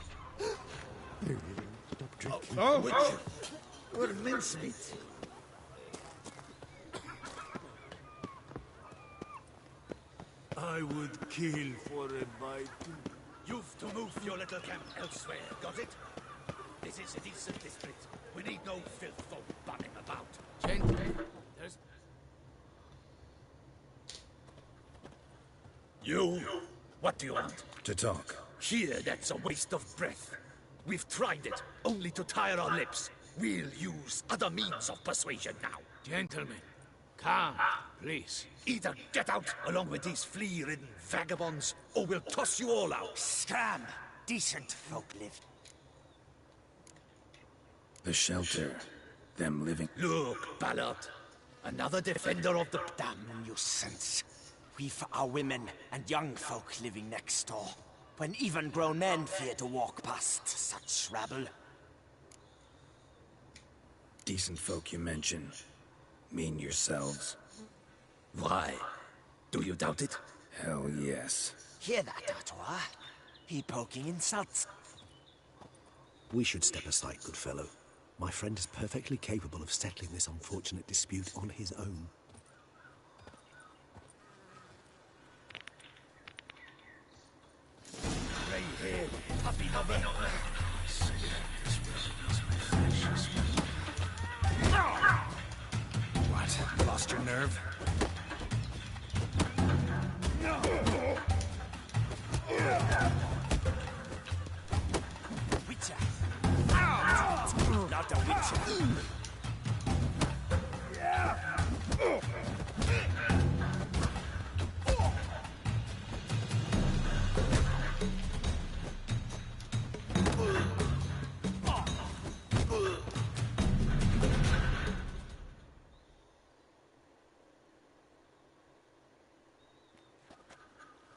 S6: Stop drinking.
S8: Or mincemeat.
S9: I would kill for a bite.
S8: You've to move your little camp elsewhere, got it? This is a decent district. We need no filth folk bunning about.
S9: There's...
S8: You? What do you want?
S1: To talk.
S8: Here, that's a waste of breath. We've tried it, only to tire our lips. We'll use other means of persuasion now.
S9: Gentlemen, calm, please.
S8: Either get out along with these flea-ridden vagabonds, or we'll toss you all out.
S10: Scram! Decent folk live.
S1: The shelter. Them living...
S8: Look, Ballard. Another defender of the...
S10: Damn nuisance. We've our women and young folk living next door, when even grown men fear to walk past such rabble.
S1: Decent folk you mention. Mean yourselves.
S8: Why? Do you doubt it?
S1: Hell yes.
S10: Hear that, Artois? He poking insults.
S5: We should step aside, good fellow. My friend is perfectly capable of settling this unfortunate dispute on his own.
S8: Grey-haired, puppy mother.
S1: What? Lost your nerve?
S10: Witcher. Not a witcher.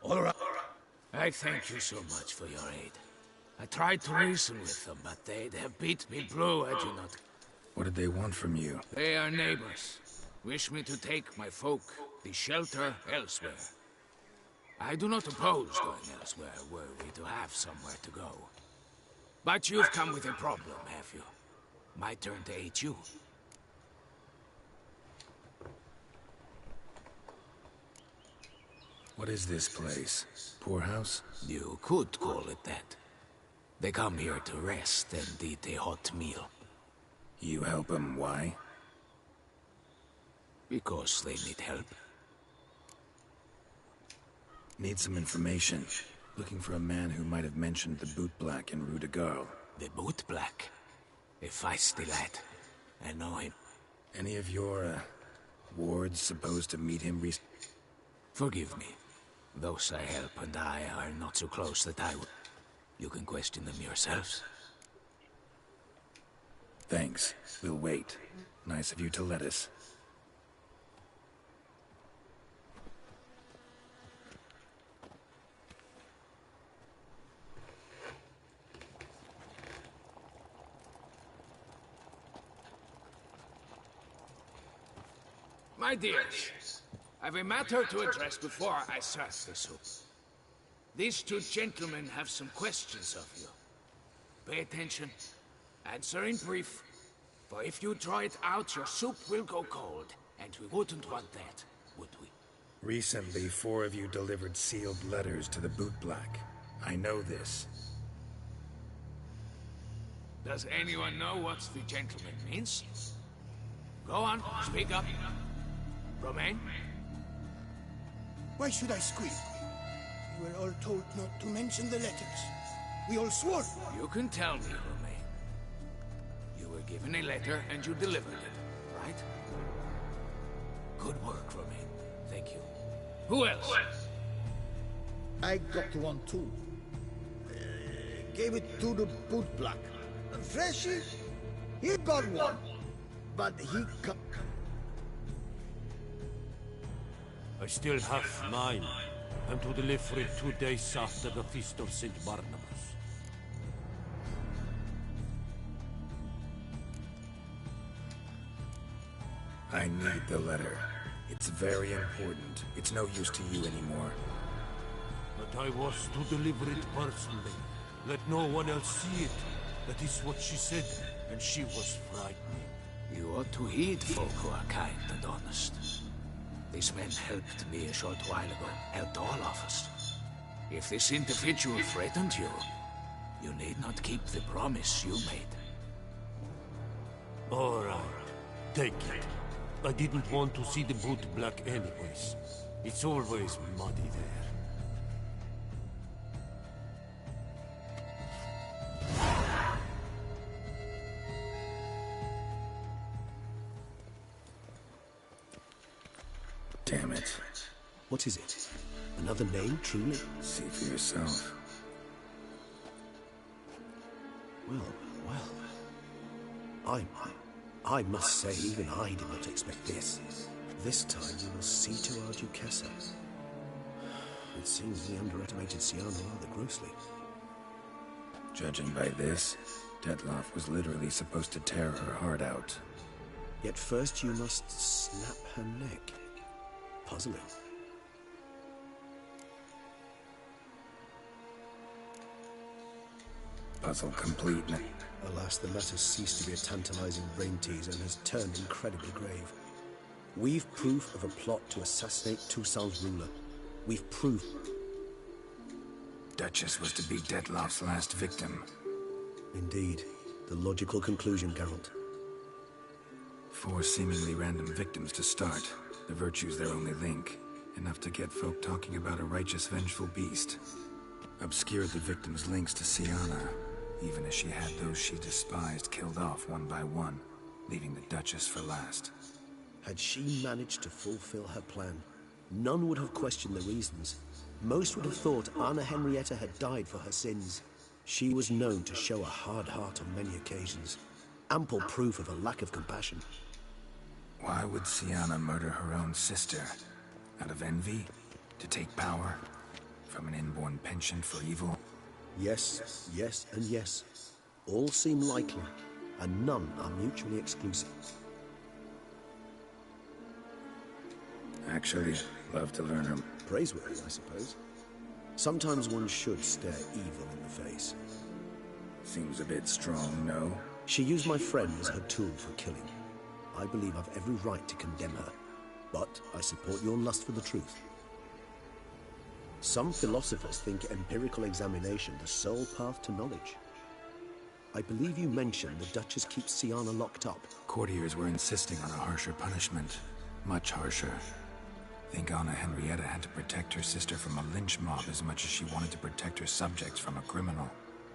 S8: All right.
S9: I thank you so much for your aid. I tried to reason with them, but they'd have beat me blue had you not.
S1: What did they want from you?
S9: They are neighbors. Wish me to take my folk, the shelter, elsewhere. I do not oppose going elsewhere, were we to have somewhere to go. But you've come with a problem, have you? My turn to aid you.
S1: What is this place? Poorhouse?
S9: You could call it that. They come here to rest and eat a hot meal.
S1: You help them, why?
S9: Because they need help.
S1: Need some information. Looking for a man who might have mentioned the bootblack in Rue de Garl.
S9: The bootblack? A feisty lad. I know him.
S1: Any of your, wards supposed to meet him
S9: Forgive me. Those I help and I are not so close that I would... You can question them yourselves.
S1: Thanks. We'll wait. Nice of you to let us.
S9: My dears, I have a matter to address before I serve the soup. These two gentlemen have some questions of you. Pay attention. Answer in brief. For if you draw it out, your soup will go cold. And we wouldn't want that, would we?
S1: Recently, 4 of you delivered sealed letters to the bootblack. I know this.
S9: Does anyone know what the gentleman means? Go on, speak up. Romain?
S6: Why should I squeal? We were all told not to mention the letters. We all swore.
S9: You can tell me, Romain. You were given a letter and you delivered it, right? Good work, Romain. Thank you. Who else?
S11: I got one too. Gave it to the bootblack. Freshie, he got one. But he got...
S12: I still have mine. I'm to deliver it 2 days after the Feast of St. Barnabas.
S1: I need the letter. It's very important. It's no use to you anymore.
S12: But I was to deliver it personally. Let no one else see it. That is what she said, and she was frightening.
S9: You ought to heed folk who are kind and honest. These men helped me a short while ago, helped all of us. If this individual threatened you, you need not keep the promise you made.
S12: All right, take it. I didn't want to see the bootblack anyways. It's always muddy there.
S1: Damn it.
S5: What is it? Another name, truly?
S1: See for yourself.
S5: Well. I must say, even I did not expect this. This time we will see to our Duchessa. It seems we underestimated Siana rather grossly.
S1: Judging by this, Detloff was literally supposed to tear her heart out.
S5: Yet first you must snap her neck. Puzzling.
S1: Puzzle complete.
S5: Alas, the matter ceased to be a tantalizing brain teaser and has turned incredibly grave. We've proof of a plot to assassinate Toussaint's ruler. We've proof...
S1: Duchess was to be Detloff's last victim.
S5: Indeed. The logical conclusion, Geralt.
S1: 4 seemingly random victims to start. The virtue's their only link. Enough to get folk talking about a righteous, vengeful beast. Obscured the victims' links to Siana, even as she had those she despised killed off one by one, leaving the Duchess for last.
S5: Had she managed to fulfill her plan, none would have questioned the reasons. Most would have thought Anna Henrietta had died for her sins. She was known to show a hard heart on many occasions. Ample proof of a lack of compassion.
S1: Why would Siana murder her own sister? Out of envy? To take power? From an inborn penchant for evil?
S5: Yes, yes, and yes. All seem likely, and none are mutually exclusive.
S1: Actually, love to learn her.
S5: Praiseworthy, I suppose. Sometimes one should stare evil in the face.
S1: Seems a bit strong, no?
S5: She used my friend as her tool for killing. I believe I've every right to condemn her, but I support your lust for the truth. Some philosophers think empirical examination the sole path to knowledge. I believe you mentioned the Duchess keeps Sienna locked up.
S1: Courtiers were insisting on a harsher punishment. Much harsher. Think Anna Henrietta had to protect her sister from a lynch mob as much as she wanted to protect her subjects from a criminal.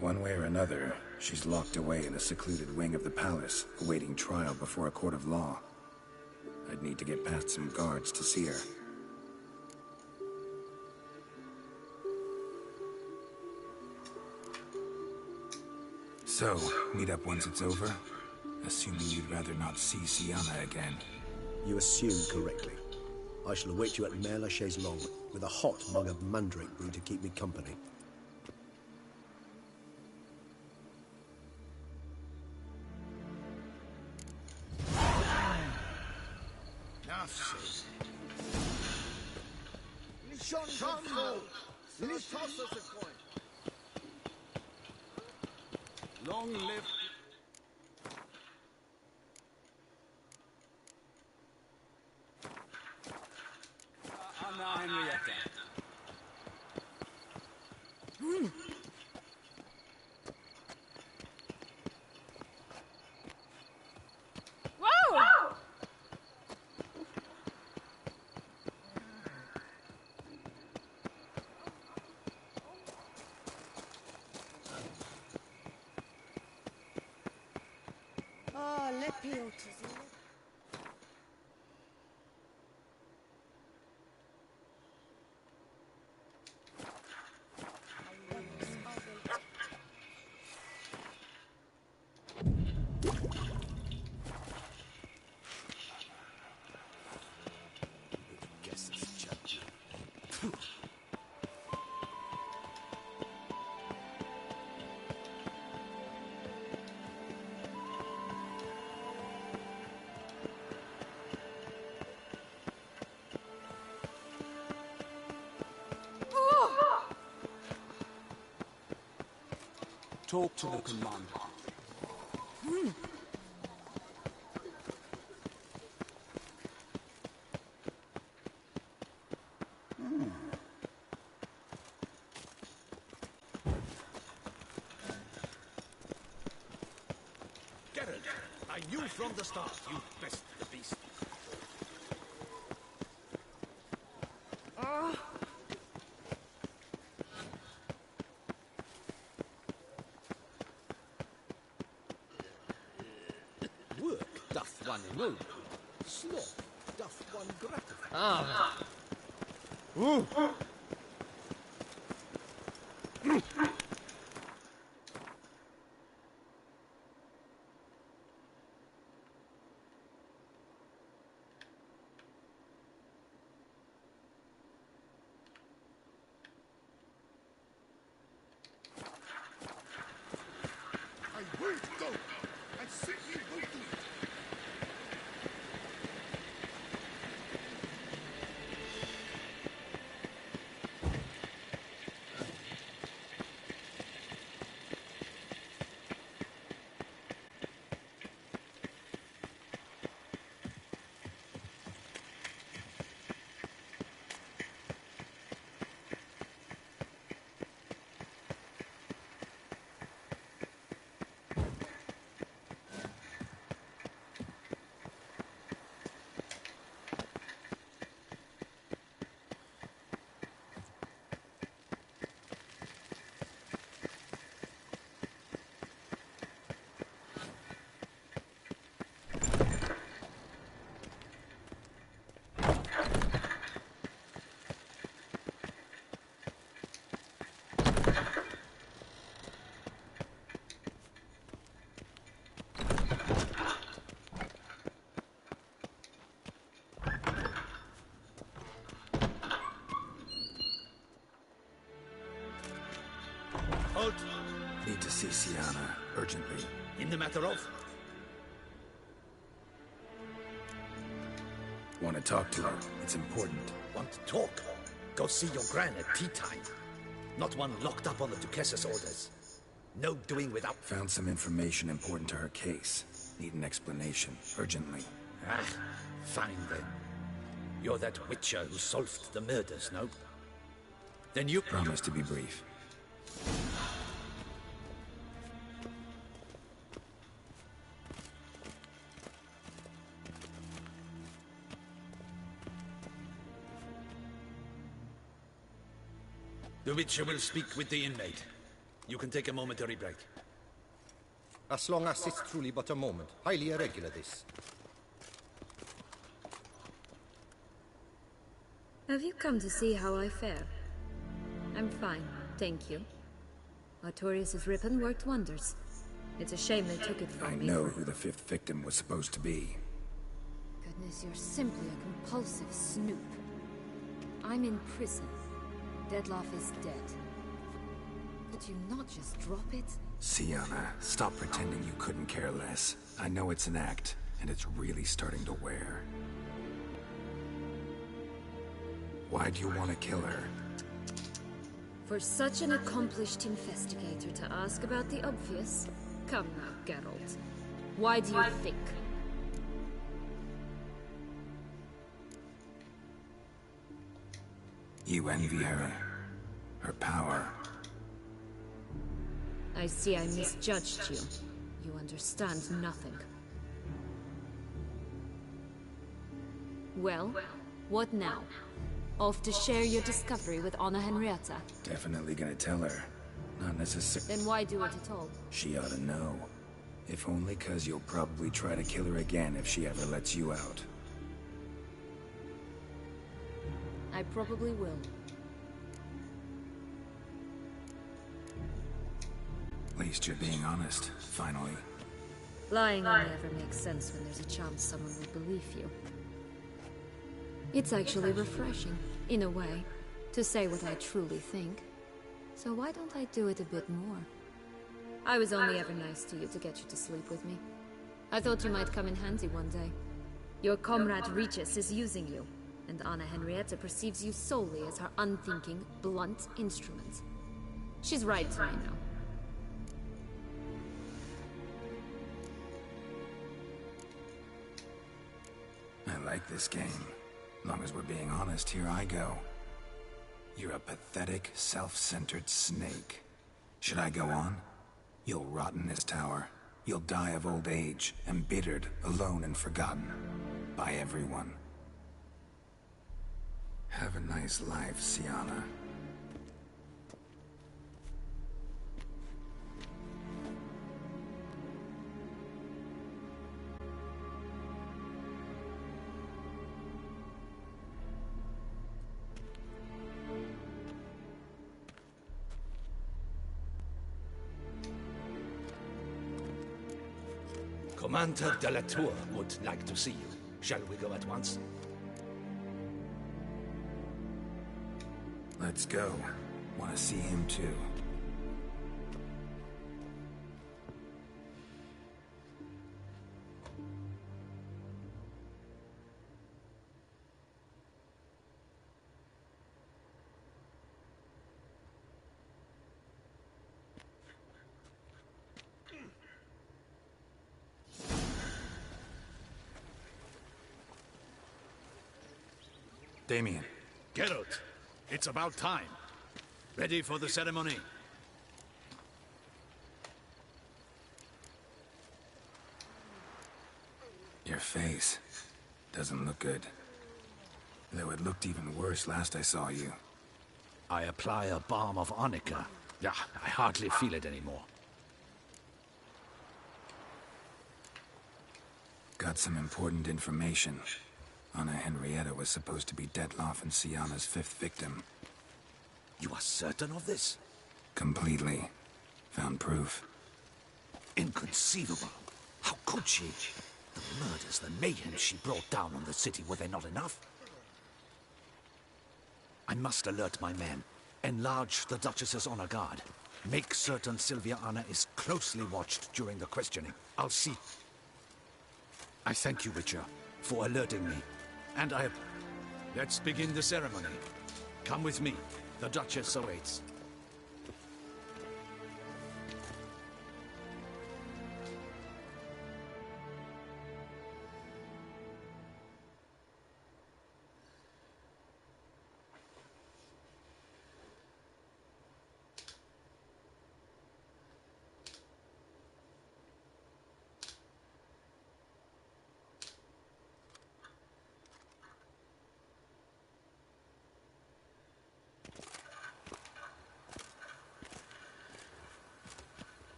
S1: One way or another, she's locked away in a secluded wing of the palace, awaiting trial before a court of law. I'd need to get past some guards to see her. So, meet up once it's over? Assuming you'd rather not see Sienna again.
S5: You assume correctly. I shall await you at Mère Lachaise Long, with a hot mug of mandrake brew to keep me company.
S9: Long live... Anna Henrietta.
S3: Whoa!
S4: Ah, lepiej oczy.
S5: Guess it's champion.
S9: Talk to the commander.
S8: Geralt, I knew from the start you best the beast. Work doth one ennoble, sloth doth one gratify.
S6: I won't go! I simply won't do it!
S8: Halt!
S1: Need to see Sienna, urgently.
S8: In the matter of...
S1: Want to talk to her. It's important.
S8: Want to talk? Go see your gran at tea time. Not one locked up on the Duchess's orders. No doing without...
S1: Found some information important to her case. Need an explanation, urgently.
S8: Ah, fine then. You're that witcher who solved the murders, no? Then you...
S1: Promise to be brief.
S8: The Witcher will speak with the inmate. You can take a momentary break.
S13: As long as it's truly but a moment. Highly irregular, this.
S3: Have you come to see how I fare? I'm fine, thank you. Artorius' ribbon worked wonders. It's a shame they took it from
S1: I
S3: me.
S1: know who the fifth victim was supposed to be.
S3: Goodness, you're simply a compulsive snoop. I'm in prison. Dettlaff is dead. Could you not just drop it?
S1: Sienna, stop pretending you couldn't care less. I know it's an act, and it's really starting to wear. Why do you want to kill her?
S3: For such an accomplished investigator to ask about the obvious? Come now, Geralt. Why do you think?
S1: You envy her. Her power.
S3: I see I misjudged you. You understand nothing. Well, what now? Off to share your discovery with Anna Henrietta?
S1: Definitely gonna tell her. Not necessarily.
S3: Then why do it at all?
S1: She ought to know. If only 'cause you'll probably try to kill her again if she ever lets you out.
S3: I probably will.
S1: At least you're being honest, finally.
S3: Lying only ever makes sense when there's a chance someone will believe you. It's actually refreshing, in a way, to say what I truly think. So why don't I do it a bit more? I was only ever nice to you to get you to sleep with me. I thought you might come in handy one day. Your comrade Regis is using you, and Anna Henrietta perceives you solely as her unthinking, blunt instrument. She's right to me now.
S1: I like this game. Long as we're being honest, here I go. You're a pathetic, self-centered snake. Should I go on? You'll rot in this tower. You'll die of old age, embittered, alone and forgotten. By everyone. Have a nice life, Sienna.
S8: Commander de la Tour would like to see you. Shall we go at once?
S1: Let's go. Want to see him too. Damien.
S8: Geralt, it's about time. Ready for the ceremony?
S1: Your face doesn't look good. Though it looked even worse last I saw you.
S8: I apply a balm of arnica. Yeah, I hardly feel it anymore.
S1: Got some important information. Anna Henrietta was supposed to be Dettlaff and Sienna's fifth victim.
S8: You are certain of this?
S1: Completely. Found proof.
S8: Inconceivable. How could she? The murders, the mayhem she brought down on the city, were they not enough? I must alert my men. Enlarge the Duchess's honor guard. Make certain Sylvia Anna is closely watched during the questioning. I'll see. I thank you, Witcher, for alerting me. And let's begin the ceremony. Come with me. The Duchess awaits.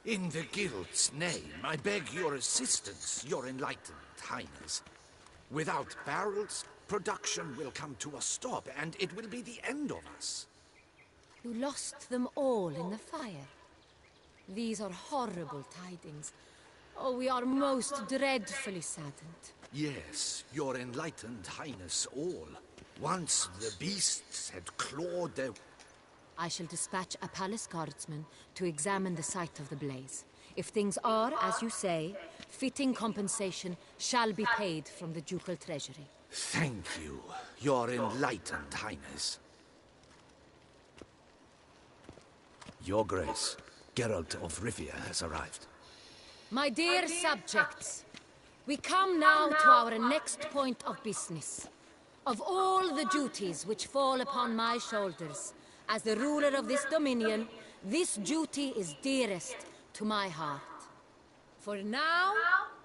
S8: In the Guild's name, I beg your assistance, your enlightened highness. Without barrels, production will come to a stop, and it will be the end of us.
S3: You lost them all in the fire. These are horrible tidings. Oh, we are most dreadfully saddened.
S8: Yes, your enlightened highness all. Once the beasts had clawed their...
S3: I shall dispatch a palace guardsman to examine the site of the blaze. If things are as you say, fitting compensation shall be paid from the ducal treasury.
S8: Thank you, your enlightened highness. Your Grace, Geralt of Rivia has arrived.
S3: My dear subjects, we come now to our next point of business. Of all the duties which fall upon my shoulders, as the ruler of this dominion, this duty is dearest to my heart. For now,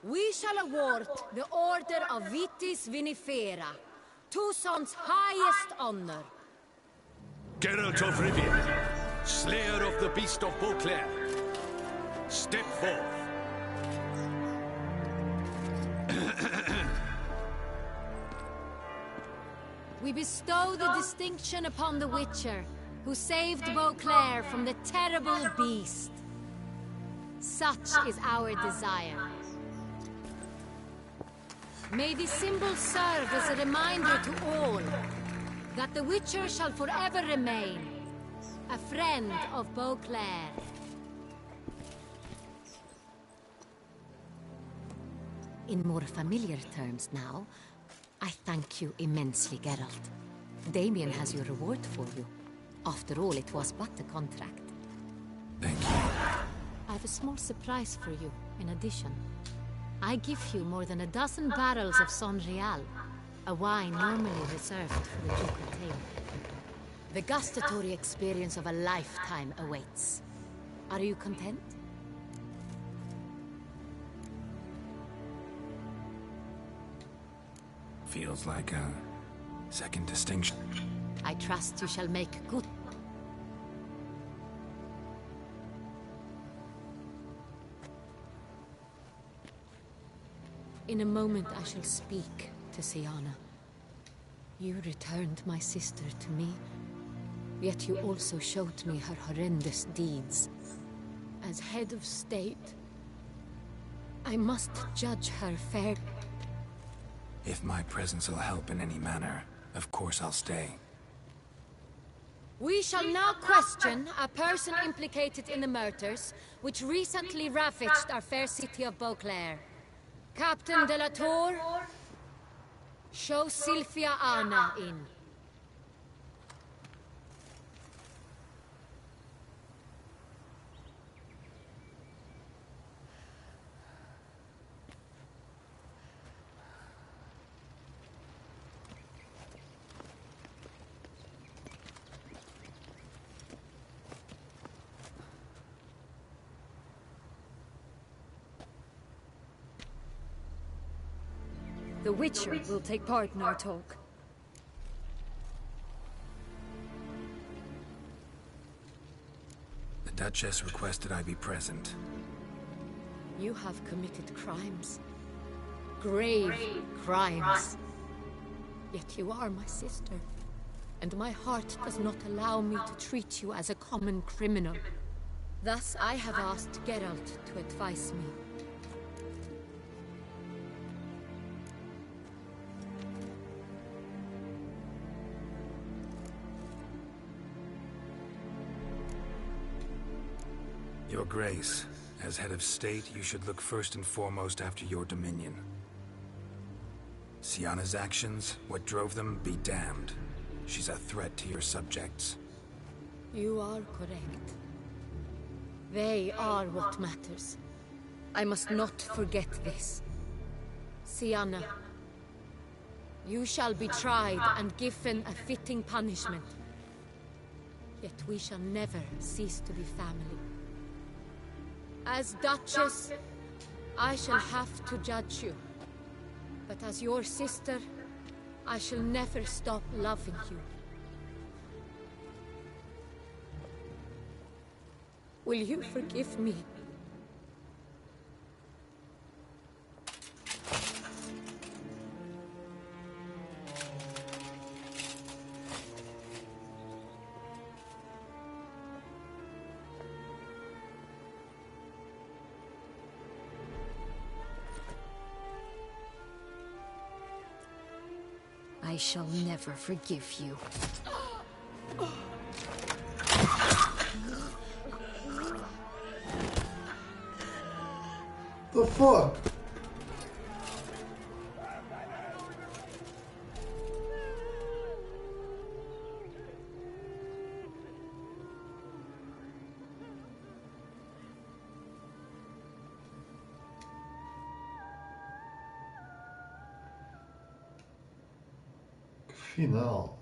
S3: we shall award the Order of Vitis Vinifera, Tucson's highest honor.
S8: Geralt of Rivia, Slayer of the Beast of Beauclair, step forth.
S3: We bestow the distinction upon the Witcher, who saved Beauclair from the terrible beast. Such is our desire. May this symbol serve as a reminder to all that the Witcher shall forever remain a friend of Beauclair. In more familiar terms now, I thank you immensely, Geralt. Damien has your reward for you. After all, it was but a contract.
S1: Thank you.
S3: I have a small surprise for you, in addition. I give you more than a dozen barrels of Son Real, a wine normally reserved for the ducal table. The gustatory experience of a lifetime awaits. Are you content?
S1: Feels like a second distinction.
S3: I trust you shall make good. In a moment I shall speak to Siana. You returned my sister to me, yet you also showed me her horrendous deeds. As head of state, I must judge her fair.
S1: If my presence will help in any manner, of course I'll stay.
S3: We shall now question a person implicated in the murders, which recently ravaged our fair city of Beauclair. Captain de la Tour, show Sylvia Anna in.
S14: The Witcher will take part in our talk.
S1: The Duchess requested I be present.
S3: You have committed crimes. Grave crimes. Yet you are my sister, and my heart does not allow me to treat you as a common criminal. Thus I have asked Geralt to advise me.
S1: Your Grace, as head of state, you should look first and foremost after your dominion. Siana's actions, what drove them, be damned. She's a threat to your subjects.
S3: You are correct. They are what matters. I must not forget this. Siana, you shall be tried and given a fitting punishment. Yet we shall never cease to be family. As Duchess, I shall have to judge you. But as your sister, I shall never stop loving you. Will you forgive me
S14: I shall never forgive you.
S2: The fuck? Final.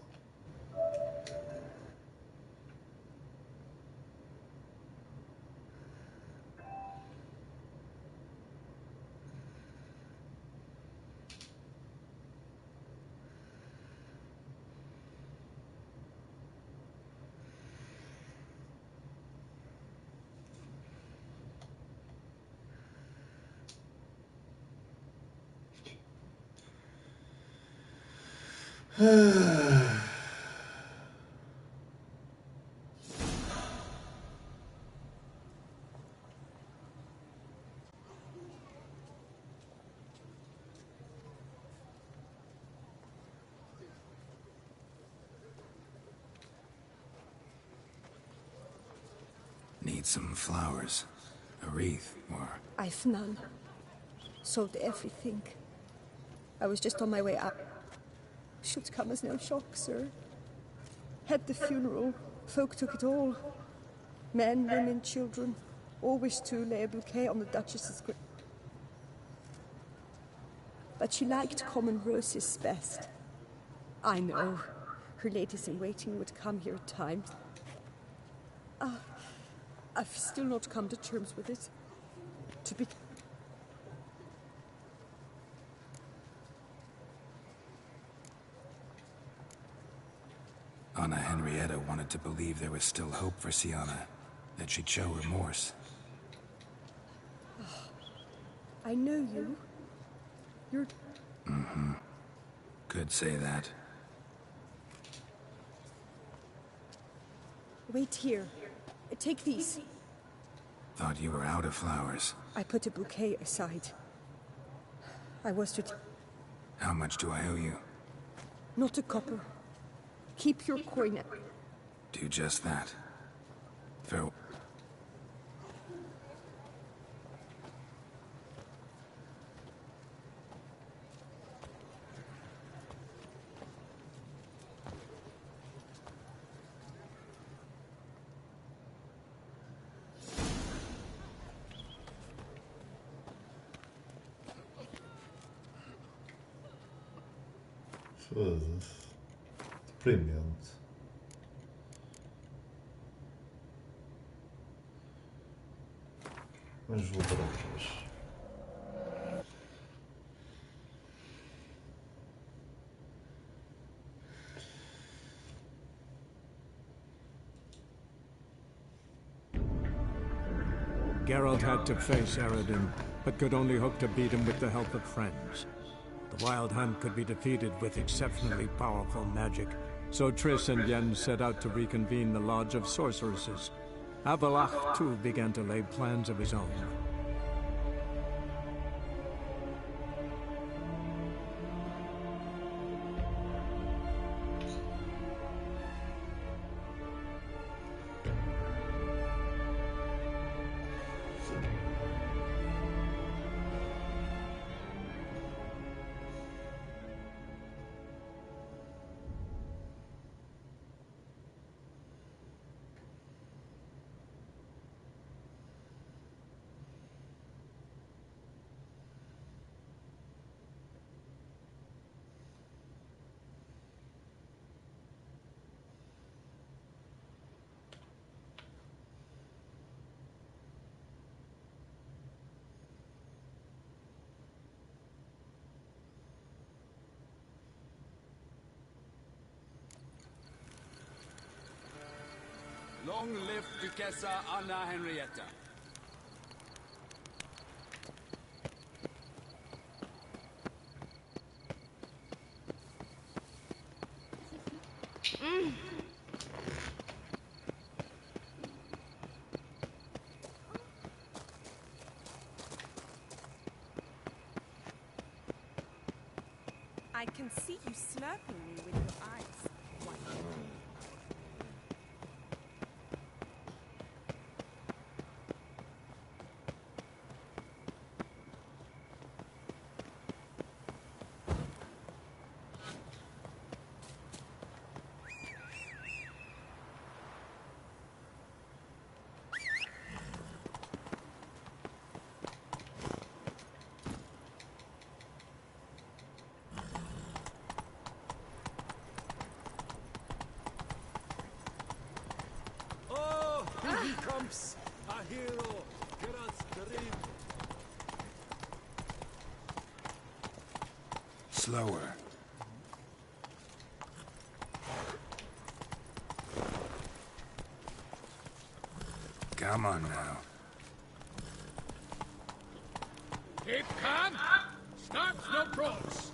S1: Need some flowers. A wreath, or...
S4: I've none. Sold everything. I was just on my way up. Should come as no shock, sir. Had the funeral. Folk took it all. Men, women, children. All wished to lay a bouquet on the Duchess's grave. But she liked common roses best. I know. Her ladies-in-waiting would come here at times. I've still not come to terms with it. To be...
S1: Anna Henrietta wanted to believe there was still hope for Sienna, that she'd show remorse.
S4: I know you. You're...
S1: Mm-hmm. Could say that.
S4: Wait here. Take these.
S1: Thought you were out of flowers.
S4: I put a bouquet aside. I was to...
S1: How much do I owe you?
S4: Not a copper. Keep your coin.
S1: Do just that. Farewell.
S2: Foda-se. Deprimente. Vamos voltar atrás.
S15: Geralt had to face Eredin, but could only hope to beat him with the help of friends. The Wild Hunt could be defeated with exceptionally powerful magic, so Triss and Yen set out to reconvene the Lodge of Sorceresses. Avalach, too, began to lay plans of his own.
S16: Long live Duchessa Anna Henrietta.
S17: I can see you slurping me with your eyes.
S12: Here he comes! A hero! Geralt's dream!
S1: Slower. Come on now.
S9: Keep calm! Start no pros!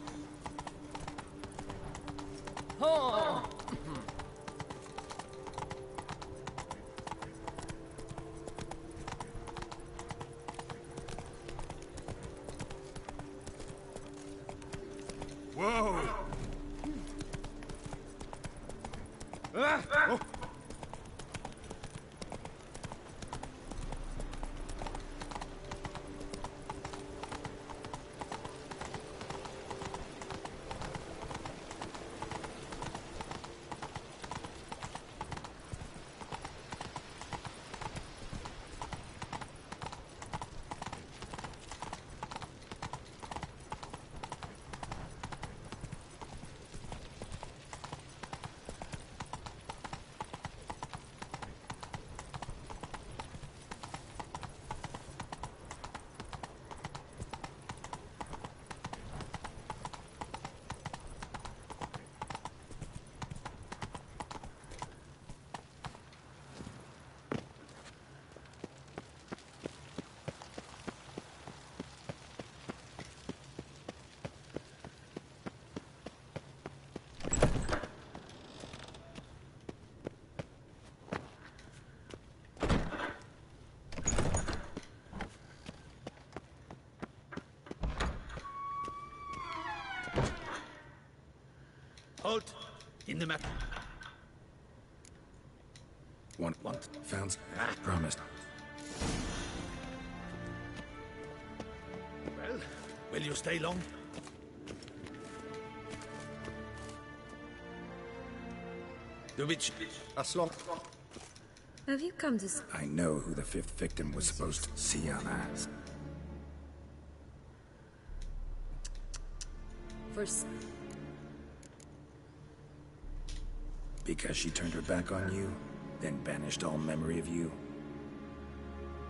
S17: Oh!
S12: Whoa! Ah! Oh.
S8: Halt! In the map.
S1: Want. Found. Promised.
S8: Well, will you stay long? The witch.
S13: As long.
S3: Have you come to...
S1: I know who the fifth victim was supposed to see on us.
S3: First...
S1: Because she turned her back on you, then banished all memory of you?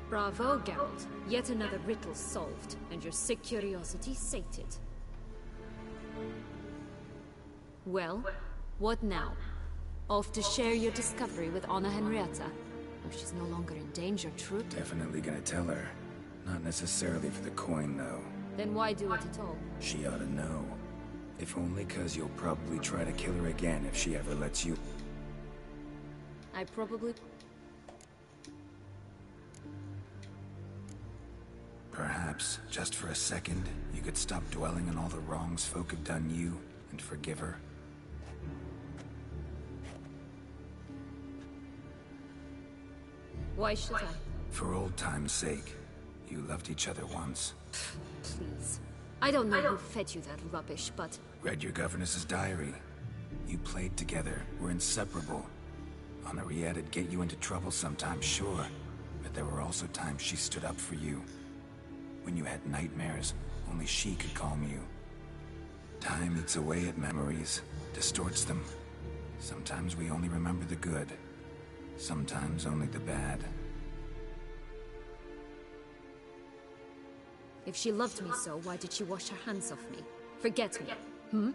S3: Bravo, Geralt. Yet another riddle solved, and your sick curiosity sated. Well, what now? Off to share your discovery with Anna Henrietta? Oh, she's no longer in danger, true?
S1: Definitely gonna tell her. Not necessarily for the coin, though.
S3: Then why do it at all?
S1: She ought to know. If only 'cause you'll probably try to kill her again if she ever lets you.
S3: I probably...
S1: Perhaps, just for a second, you could stop dwelling on all the wrongs folk have done you, and forgive her.
S3: Why should I?
S1: For old time's sake. You loved each other once.
S3: Please. I don't know who fed you that rubbish, but...
S1: Read your governess's diary. You played together, were inseparable. Henriette'd get you into trouble sometimes, sure. But there were also times she stood up for you. When you had nightmares, only she could calm you. Time eats away at memories, distorts them. Sometimes we only remember the good. Sometimes only the bad.
S3: If she loved me so, why did she wash her hands off me? Forget me. Hmm?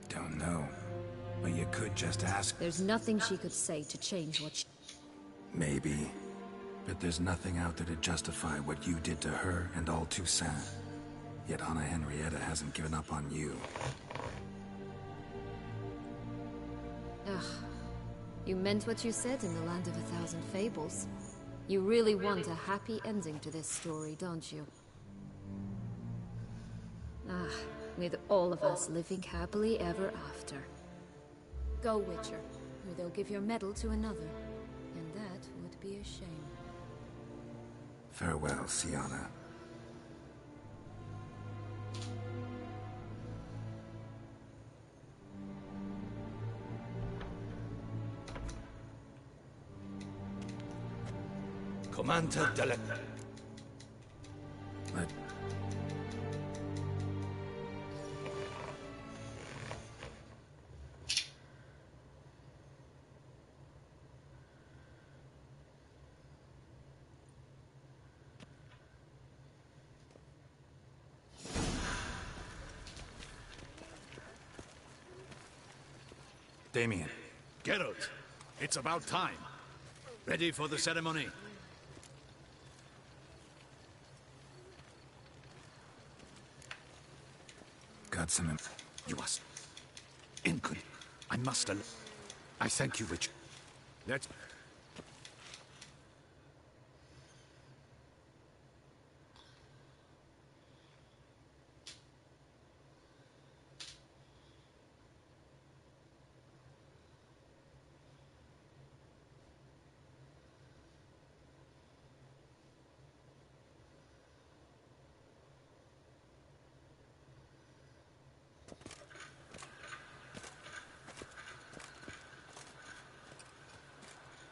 S1: Don't know. But you could just ask.
S3: There's nothing she could say to change what she...
S1: Maybe. But there's nothing out there to justify what you did to her and all Toussaint. Yet Anna Henrietta hasn't given up on you.
S3: Ugh. You meant what you said in the Land of a Thousand Fables. You really want a happy ending to this story, don't you? Ah, with all of us living happily ever after. Go, Witcher, or they'll give your medal to another. And that would be a shame.
S1: Farewell, Siana.
S8: Commander de la...
S1: Let... Damien.
S18: Geralt, it's about time. Ready for the ceremony?
S1: Got some...
S18: You must... Incon. I must... I thank you, Witch. Let's...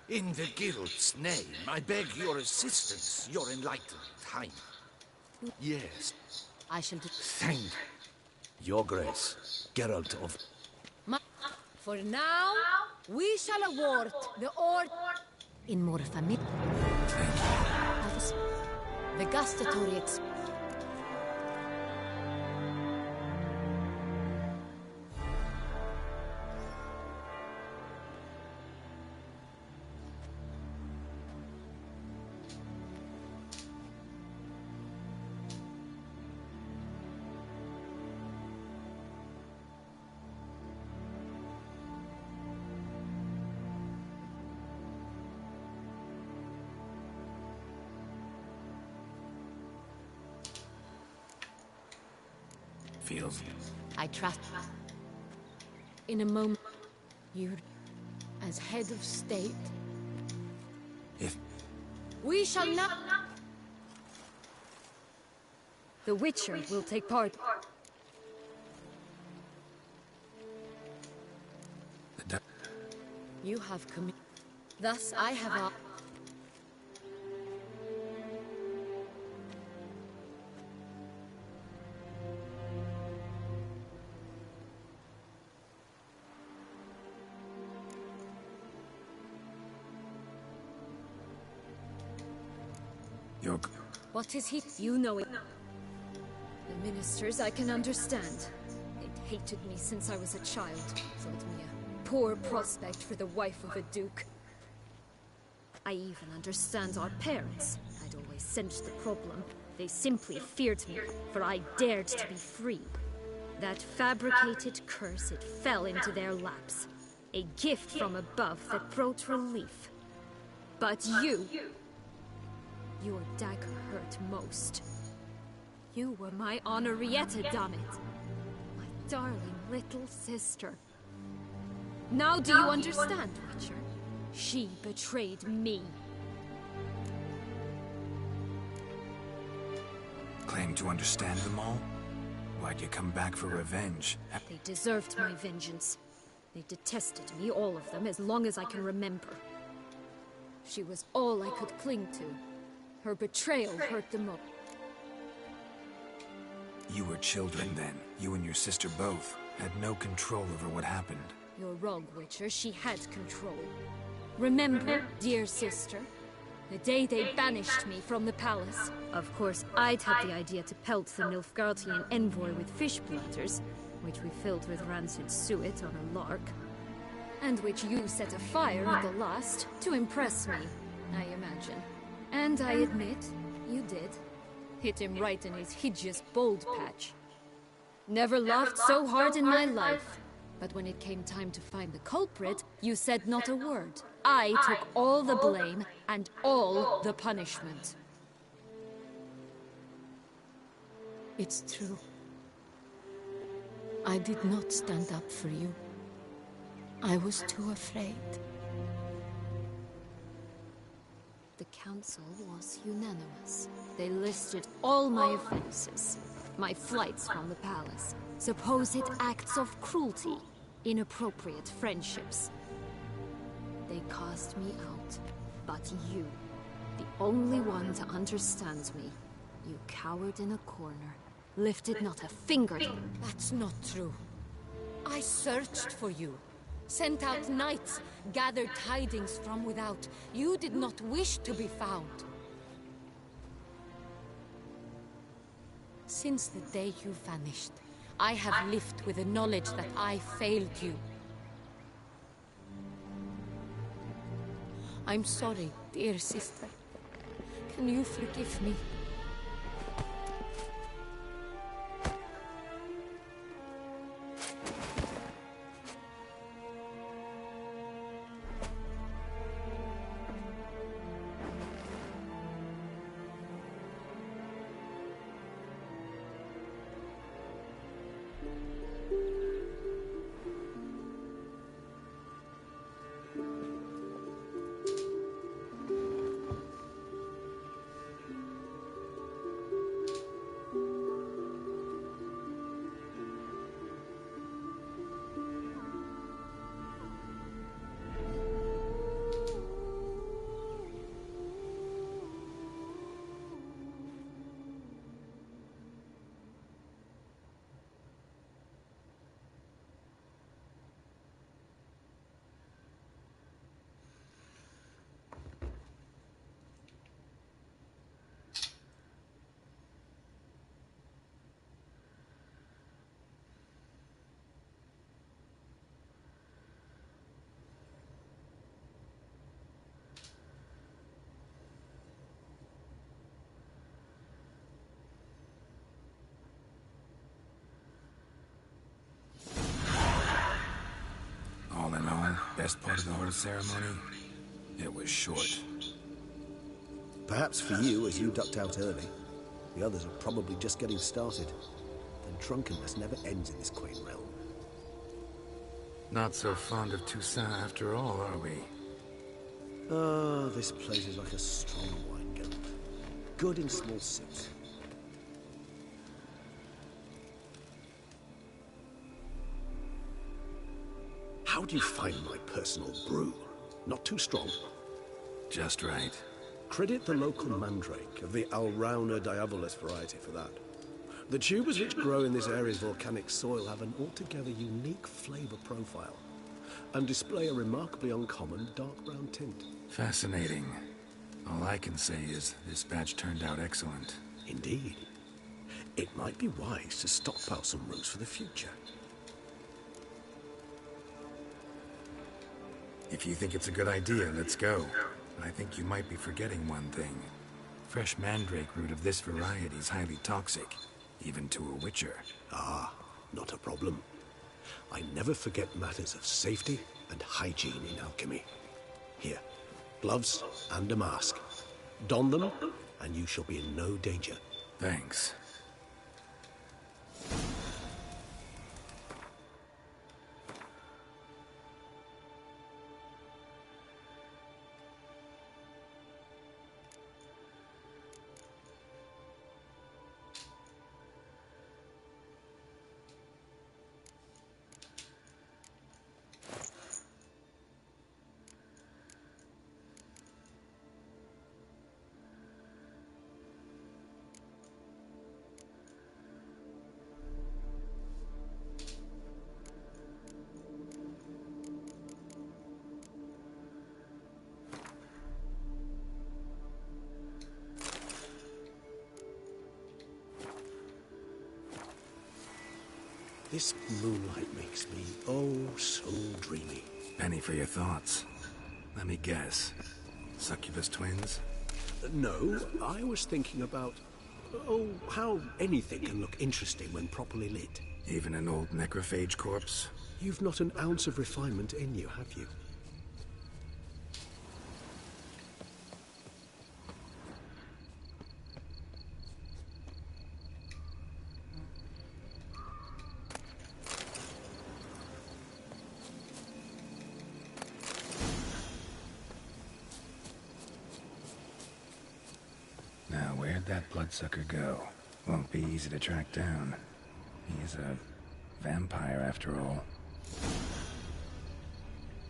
S8: In the guild's name, I beg your assistance, your enlightened highness. Yes.
S3: I shall do...
S8: Thank your grace, Geralt of...
S14: For now, we shall award the Order in more familiar. The gustatory
S1: Feels...
S14: I trust. In a moment, you, as head of state,
S1: If...
S14: we shall not.
S3: The Witcher will take part.
S14: You have committed. Thus, I have.
S1: You're...
S3: What is he? You know it. The ministers I can understand. They'd hated me since I was a child. Thought me a poor prospect for the wife of a duke. I even understand our parents. I'd always sensed the problem. They simply feared me, for I dared to be free. That fabricated curse, it fell into their laps. A gift from above that brought relief. But you... Your dagger hurt most. You were my Henrietta, damn it. My darling little sister. Now do you understand, Witcher? She betrayed me.
S1: Claim to understand them all? Why'd you come back for revenge?
S3: They deserved my vengeance. They detested me, all of them, as long as I can remember. She was all I could cling to. Her betrayal hurt them all.
S1: You were children then. You and your sister both had no control over what happened.
S3: You're wrong, Witcher. She had control. Remember, dear sister, the day they banished me from the palace. Of course, I'd had the idea to pelt the Nilfgaardian envoy with fish platters, which we filled with rancid suet on a lark, and which you set afire at the last to impress me, I imagine. And I admit, you did. Hit him right in his hideous bald patch. Never laughed so hard in my life. But when it came time to find the culprit, you said not a word. I took all the blame and all the punishment.
S14: It's true. I did not stand up for you. I was too afraid.
S3: The council was unanimous. They listed all my offenses. My flights from the palace, supposed acts of cruelty, inappropriate friendships. They cast me out. But you, the only one to understand me, you cowered in a corner, lifted not a finger.
S14: That's not true. I searched for you. Sent out knights, gathered tidings from without. You did not wish to be found. Since the day you vanished, I have lived with the knowledge that I failed you. I'm sorry, dear sister. Can you forgive me?
S1: All in all, best part of the whole ceremony, it was short.
S5: Perhaps for you, as you ducked out early. The others are probably just getting started. And drunkenness never ends in this quaint realm.
S1: Not so fond of Toussaint after all, are we?
S5: Ah, this place is like a strong wine goat. Good in small sips. How do you find my personal brew? Not too strong?
S1: Just right.
S5: Credit the local mandrake of the Alrauna diabolus variety for that. The tubers which grow in this area's volcanic soil have an altogether unique flavor profile and display a remarkably uncommon dark brown tint.
S1: Fascinating. All I can say is this batch turned out excellent.
S5: Indeed. It might be wise to stockpile some roots for the future.
S1: If you think it's a good idea, let's go. I think you might be forgetting one thing. Fresh mandrake root of this variety is highly toxic, even to a witcher.
S5: Ah, not a problem. I never forget matters of safety and hygiene in alchemy. Here, gloves and a mask. Don them, and you shall be in no danger.
S1: Thanks.
S5: This moonlight makes me, oh, so dreamy.
S1: Penny for your thoughts. Let me guess. Succubus twins?
S5: No, I was thinking about Oh, how anything can look interesting when properly lit.
S1: Even an old necrophage corpse?
S5: You've not an ounce of refinement in you, have you?
S1: Now, where'd that bloodsucker go? Won't be easy to track down. He's a vampire, after all.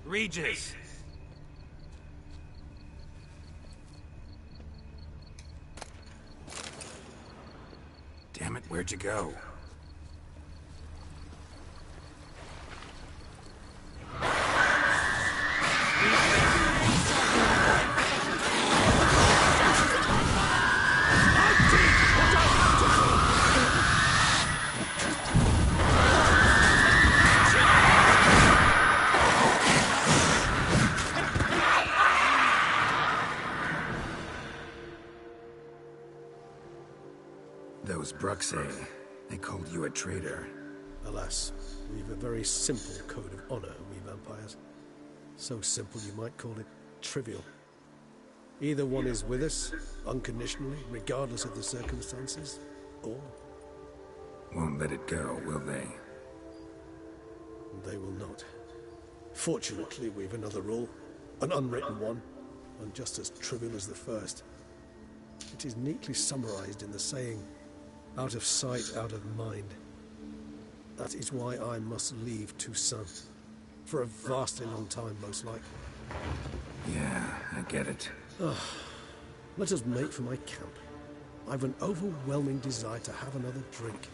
S12: Regis!
S1: Damn it, where'd you go? Those Bruxay, they called you a traitor.
S5: Alas, we've a very simple code of honor, we vampires. So simple you might call it trivial. Either one is with us, unconditionally, regardless of the circumstances, or...
S1: Won't let it go, will they?
S5: They will not. Fortunately, we've another rule, an unwritten one, and just as trivial as the first. It is neatly summarized in the saying, out of sight, out of mind. That is why I must leave Toussaint. For a vastly long time, most likely.
S1: Yeah, I get it.
S5: Let us make for my camp. I've an overwhelming desire to have another drink.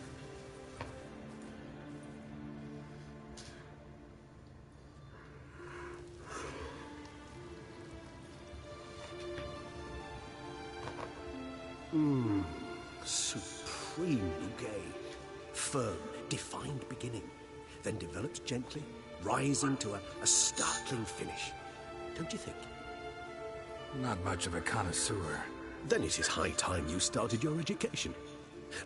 S5: Supremely gay. Firm, defined beginning. Then develops gently, rising to a startling finish. Don't you think?
S1: Not much of a connoisseur.
S5: Then it is high time you started your education.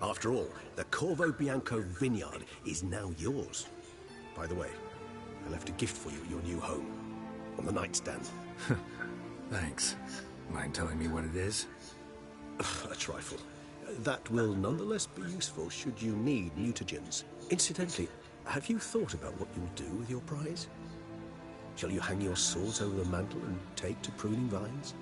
S5: After all, the Corvo Bianco vineyard is now yours. By the way, I left a gift for you at your new home. On the nightstand.
S1: Thanks. Mind telling me what it is?
S5: A trifle. That will nonetheless be useful should you need mutagens. Incidentally, have you thought about what you'll do with your prize? Shall you hang your swords over the mantle and take to pruning vines?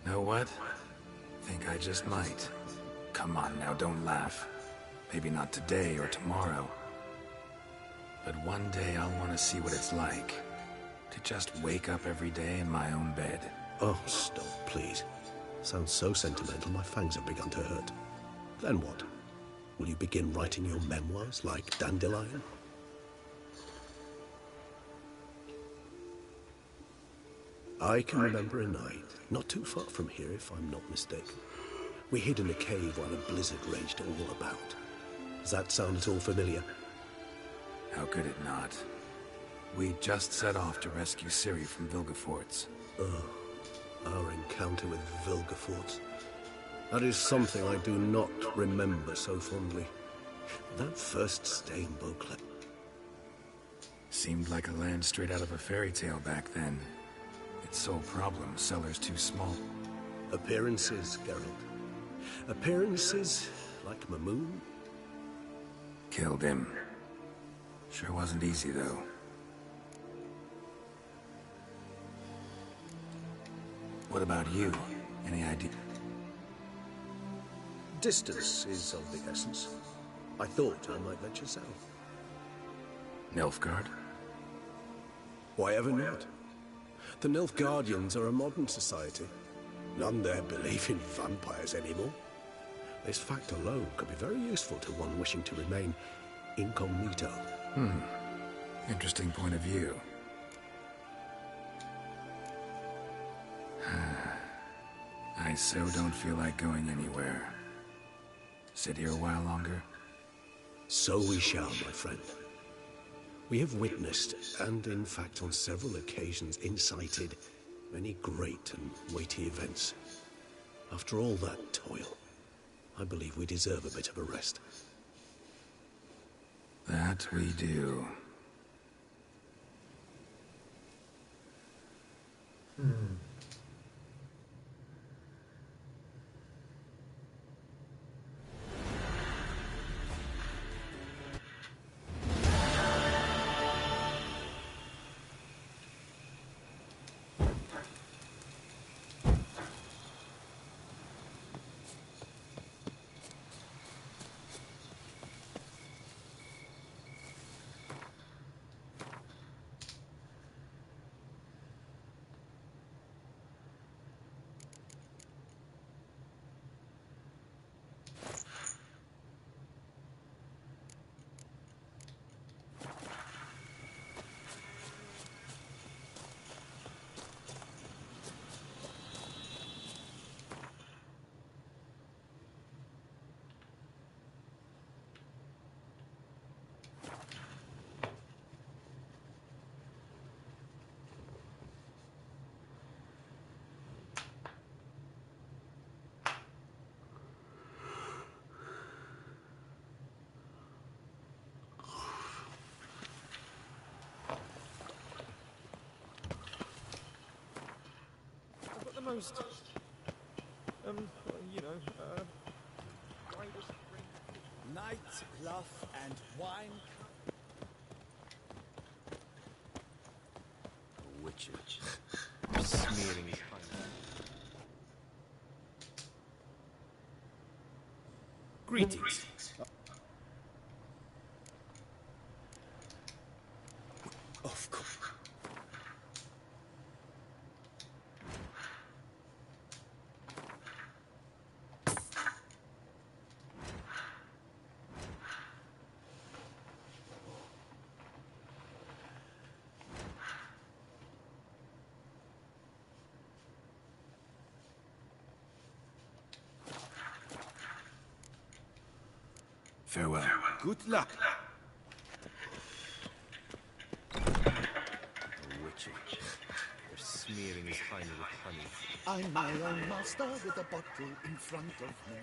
S1: Know what? Think I just might. Come on now, don't laugh. Maybe not today or tomorrow. But one day I'll want to see what it's like. To just wake up every day in my own bed.
S5: Oh, stop, please. Sounds so sentimental, my fangs have begun to hurt. Then what? Will you begin writing your memoirs like Dandelion? I can remember a night, not too far from here if I'm not mistaken. We hid in a cave while a blizzard raged all about. Does that sound at all familiar?
S1: How could it not? We just set off to rescue Ciri from Vilgefortz.
S5: Oh, our encounter with Vilgefortz. That is something I do not remember so fondly. That first stay in Beauclair.
S1: Seemed like a land straight out of a fairy tale back then. Its sole problem, cellars too small.
S5: Appearances, Geralt. Appearances like Mamoon.
S1: Killed him. Sure wasn't easy, though. What about you? Any idea?
S5: Distance is of the essence. I thought I might venture south.
S1: Nilfgaard?
S5: Why ever not? The Nilfgaardians are a modern society. None there believe in vampires anymore. This fact alone could be very useful to one wishing to remain incognito.
S1: Interesting point of view. I so don't feel like going anywhere. Sit here a while longer?
S5: So we shall, my friend. We have witnessed, and in fact on several occasions incited, many great and weighty events. After all that toil, I believe we deserve a bit of a rest.
S1: That we do.
S19: I've got the most, widest ring.
S16: Night, cloth, and wine.
S19: Witcher. Smearing his hand.
S16: Greetings.
S5: Of course.
S1: Farewell.
S16: Good luck.
S19: Witcher. They're smearing his hind with honey.
S6: I'm my own master with a bottle in front of me.